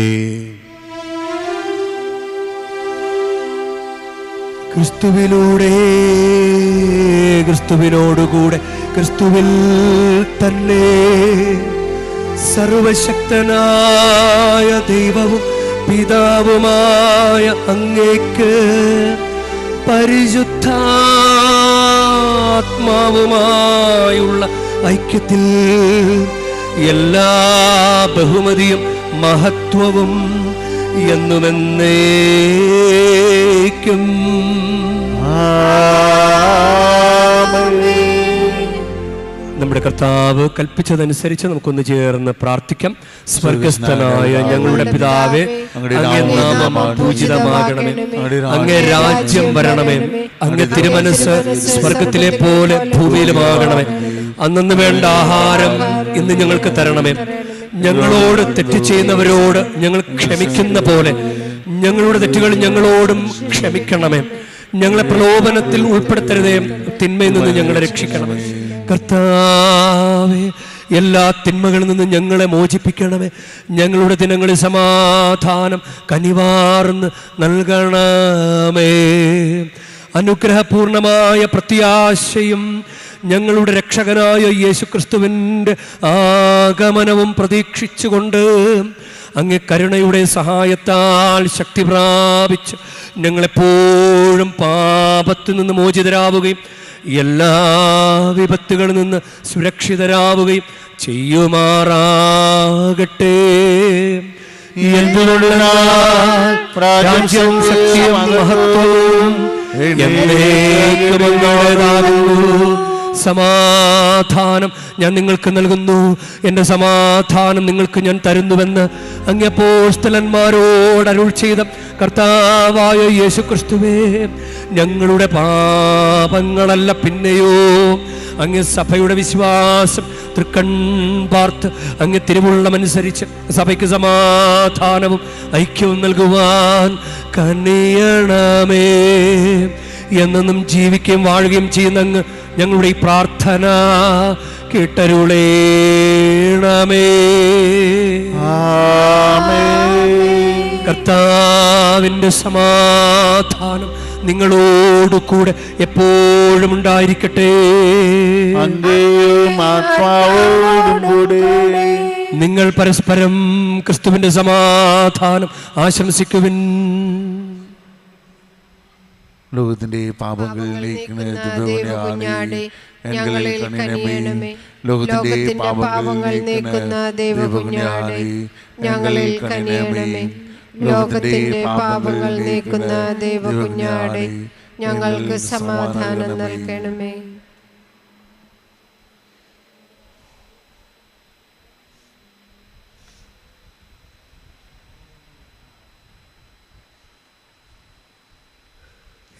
ക്രിസ്തുവിലൂടെ, ക്രിസ്തുവിനോടുകൂടെ, ക്രിസ്തുവിൽ തന്നെ സർവശക്തനായ ദൈവവും പിതാവുമായ അങ്ങേക്ക് പരിശുദ്ധാത്മാവുമായുള്ള ഐക്യത്തിൽ എല്ലാ ബഹുമതിയും മഹത്വവും എന്നുമെന്നേക്കും നമ്മുടെ കർത്താവ് കൽപ്പിച്ചതനുസരിച്ച് നമുക്കൊന്ന് ചേർന്ന് പ്രാർത്ഥിക്കാം. സ്വർഗസ്ഥനായ ഞങ്ങളുടെ പിതാവേ, അങ്ങേ നാമം പൂജിതമാകണമേ, അങ്ങേ രാജ്യം വരണമേ, അങ്ങേ തിരുമനസ് സ്വർഗത്തിലെ പോലെ ഭൂമിയിലുമാകണമേ. അന്നു വേണ്ട ആഹാരം ഇന്ന് ഞങ്ങൾക്ക് തരണമേ. ഞങ്ങളോട് തെറ്റ് ചെയ്യുന്നവരോട് ഞങ്ങൾ ക്ഷമിക്കുന്ന പോലെ ഞങ്ങളുടെ തെറ്റുകൾ ഞങ്ങളോടും ക്ഷമിക്കണമേ. ഞങ്ങളെ പ്രലോഭനത്തിൽ ഉൾപ്പെടുത്തരുതേ, തിന്മയിൽ നിന്ന് ഞങ്ങളെ രക്ഷിക്കണമേ. കർത്താവേ, എല്ലാ തിന്മകളിൽ നിന്നും ഞങ്ങളെ മോചിപ്പിക്കണമേ. ഞങ്ങളുടെ ദിനങ്ങളിൽ സമാധാനം കനിവാർന്ന് നൽകണമേ. അനുഗ്രഹപൂർണമായ പ്രത്യാശയും ഞങ്ങളുടെ രക്ഷകനായ യേശുക്രിസ്തുവിൻ്റെ ആഗമനവും പ്രതീക്ഷിച്ചുകൊണ്ട് അങ്ങ് കരുണയുടെ സഹായത്താൽ ശക്തി പ്രാപിച്ച് ഞങ്ങളെപ്പോഴും പാപത്തിൽ നിന്ന് മോചിതരാവുകയും എല്ലാ വിപത്തുകളിൽ നിന്ന് സുരക്ഷിതരാവുകയും ചെയ്യുമാറാകട്ടെ. രാജ്യവും ശക്തിയും മഹത്വവും എന്നേക്കും അങ്ങയുടേതാകുന്നു. സമാധാനം ഞാൻ നിങ്ങൾക്ക് നൽകുന്നു, എൻ്റെ സമാധാനം നിങ്ങൾക്ക് ഞാൻ തരുന്നുവെന്ന് അങ്ങ് അപ്പോസ്തലന്മാരോട് അരുൾ ചെയ്ത കർത്താവായ യേശുക്രിസ്തുവേ, ഞങ്ങളുടെ പാപങ്ങളല്ല പിന്നെയോ അങ്ങ് സഭയുടെ വിശ്വാസം തൃക്കൺ പാർത്ത് അങ്ങ് തിരുവുള്ളമനുസരിച്ച് സഭയ്ക്ക് സമാധാനവും ഐക്യവും നൽകുവാൻ കനിയണമേ. എന്നും ജീവിക്കുകയും വാഴുകയും ചെയ്യുന്ന അങ്ങ് ഞങ്ങളുടെ ഈ പ്രാർത്ഥന കേട്ടരുളേണമേ. കർത്താവിൻ്റെ സമാധാനം നിങ്ങളോടു കൂടെ എപ്പോഴും ഉണ്ടായിരിക്കട്ടെ. നിങ്ങൾ പരസ്പരം ക്രിസ്തുവിന്റെ സമാധാനം ആശംസിക്കുവിൻ. ലോകത്തിന്റെ പാപങ്ങൾ നീക്കുന്ന ദിവ്യകുഞ്ഞാടേ, ഞങ്ങളിൽ കനിയണമേ. ലോകത്തിന്റെ പാപങ്ങൾ നീക്കുന്ന ദൈവകുഞ്ഞാടേ, ഞങ്ങളിൽ കനിയണമേ. ലോകത്തിന്റെ പാപങ്ങൾ നീക്കുന്ന ദൈവകുഞ്ഞാടേ, ഞങ്ങൾക്ക് സമാധാനം നൽകണമേ.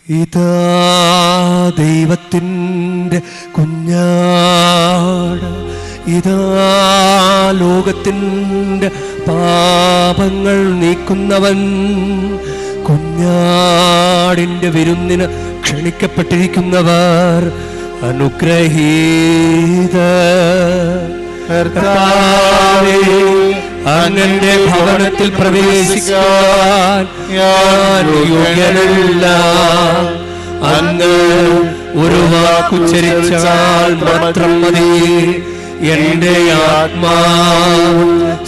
ഇതാ ദൈവത്തിൻ്റെ കുഞ്ഞാട്, ഇതാ ലോകത്തിൻ്റെ പാപങ്ങൾ നീക്കുന്നവൻ. കുഞ്ഞാടിൻ്റെ വിരുന്നിന് ക്ഷണിക്കപ്പെട്ടിരിക്കുന്നവർ അനുഗ്രഹീത. കർത്താവേ, അങ്ങന്റെ ഭവനത്തിൽ പ്രവേശിക്കാൻ ഞാൻ യോഗ്യനല്ല. അങ്ങ് ഒരു വാക്കുച്ചരിച്ചാൽ മാത്രം മതി, എന്റെ ആത്മാവ്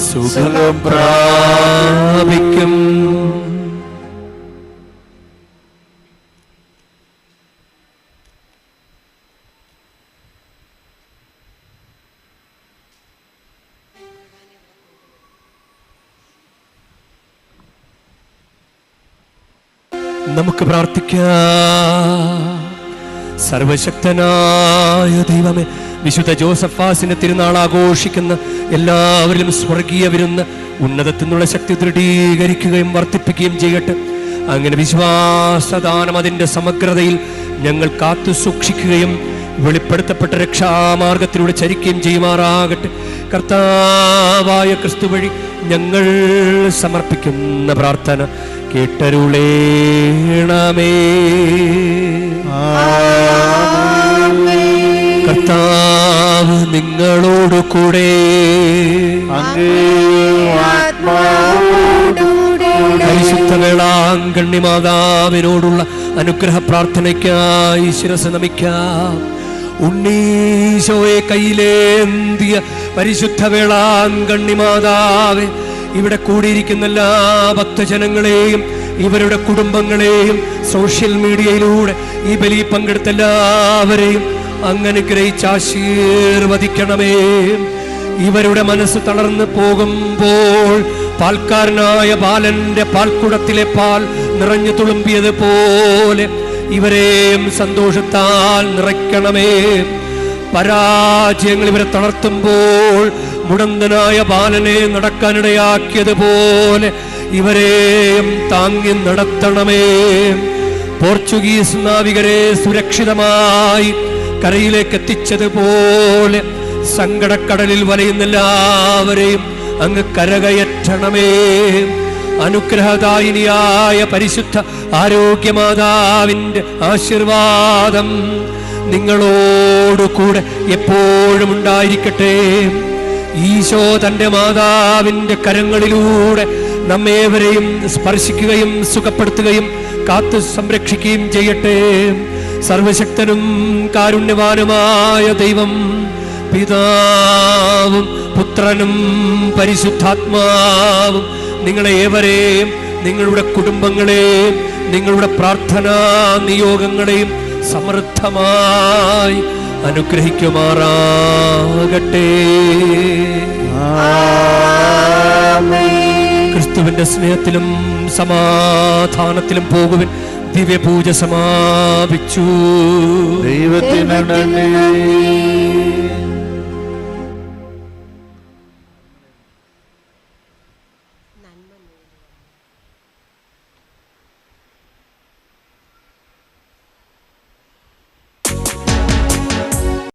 സുഖം പ്രാപിക്കും. നമുക്ക് പ്രാർത്ഥിക്കാം. സർവശക്തനായ ദൈവമേ, വിശുദ്ധ ജോസഫാസിന്റെ തിരുനാൾ ആഘോഷിക്കുന്ന എല്ലാവരിലും സ്വർഗീയ വിരുന്ന് ഉന്നതത്തിൽ നിന്നുള്ള ശക്തി ദൃഢീകരിക്കുകയും വർദ്ധിപ്പിക്കുകയും ചെയ്യട്ടെ. അങ്ങനെ വിശ്വാസദാനം അതിൻ്റെ സമഗ്രതയിൽ ഞങ്ങൾ കാത്തു സൂക്ഷിക്കുകയും വെളിപ്പെടുത്തപ്പെട്ട രക്ഷാമാർഗത്തിലൂടെ ചരിക്കുകയും ചെയ്യുമാറാകട്ടെ. കർത്താവായ ക്രിസ്തു വഴി ഞങ്ങൾ സമർപ്പിക്കുന്ന പ്രാർത്ഥന കേട്ടരുളേണമേ. കർത്താവ് നിങ്ങളോടു കൂടെ. പരിശുദ്ധ വേളാങ്കണ്ണി മാതാവിനോടുള്ള അനുഗ്രഹ പ്രാർത്ഥനയ്ക്കായി ശിരസ് നമിക്കാം. ഉണ്ണീശോയെ കയ്യിലേന്തിയ പരിശുദ്ധ വേളാങ്കണ്ണി മാതാവേ, ഇവിടെ കൂടിയിരിക്കുന്ന എല്ലാ ഭക്തജനങ്ങളെയും ഇവരുടെ കുടുംബങ്ങളെയും സോഷ്യൽ മീഡിയയിലൂടെ ഈ ബലി പങ്കെടുത്ത എല്ലാവരെയും അങ്ങനെ ഗ്രഹിച്ച് ആശീർവദിക്കണമേ. ഇവരുടെ മനസ്സ് തളർന്നു പോകുമ്പോൾ പാൽക്കാരനായ ബാലന്റെ പാൽക്കുടത്തിലെ പാൽ നിറഞ്ഞു തുളുമ്പിയതുപോലെ ഇവരെയും സന്തോഷത്താൽ നിറയ്ക്കണമേ. പരാജയങ്ങൾ ഇവരെ തളർത്തുമ്പോൾ മുടന്തനായ ബാലനെ നടക്കാനിടയാക്കിയതുപോലെ ഇവരെയും താങ്ങി നടത്തണമേ. പോർച്ചുഗീസ് നാവികരെ സുരക്ഷിതമായി കരയിലേക്ക് എത്തിച്ചതുപോലെ സങ്കടക്കടലിൽ വലയുന്ന എല്ലാവരെയും അങ്ങ് കരകയറ്റണമേ. അനുഗ്രഹദായിനിയായ പരിശുദ്ധ ആരോഗ്യമാതാവിൻ്റെ ആശീർവാദം നിങ്ങളോടുകൂടെ എപ്പോഴും ഉണ്ടായിരിക്കട്ടെ. ഈശോ തൻ്റെ മാതാവിൻ്റെ കരങ്ങളിലൂടെ നമ്മേവരെയും സ്പർശിക്കുകയും സുഖപ്പെടുത്തുകയും കാത്തു സംരക്ഷിക്കുകയും ചെയ്യട്ടെ. സർവശക്തനും കാരുണ്യവാനുമായ ദൈവം പിതാവും പുത്രനും പരിശുദ്ധാത്മാവും നിങ്ങളെ ഏവരെയും, നിങ്ങളുടെ കുടുംബങ്ങളെയും, നിങ്ങളുടെ പ്രാർത്ഥനാ നിയോഗങ്ങളെയും സമൃദ്ധമായി അനുഗ്രഹിക്കുമാറാകട്ടെ. ക്രിസ്തുവിന്റെ സ്നേഹത്തിലും സമാധാനത്തിലും പോകുവിൻ. ദിവ്യപൂജ സമാപിച്ചു. ദൈവത്തിന് നന്ദി.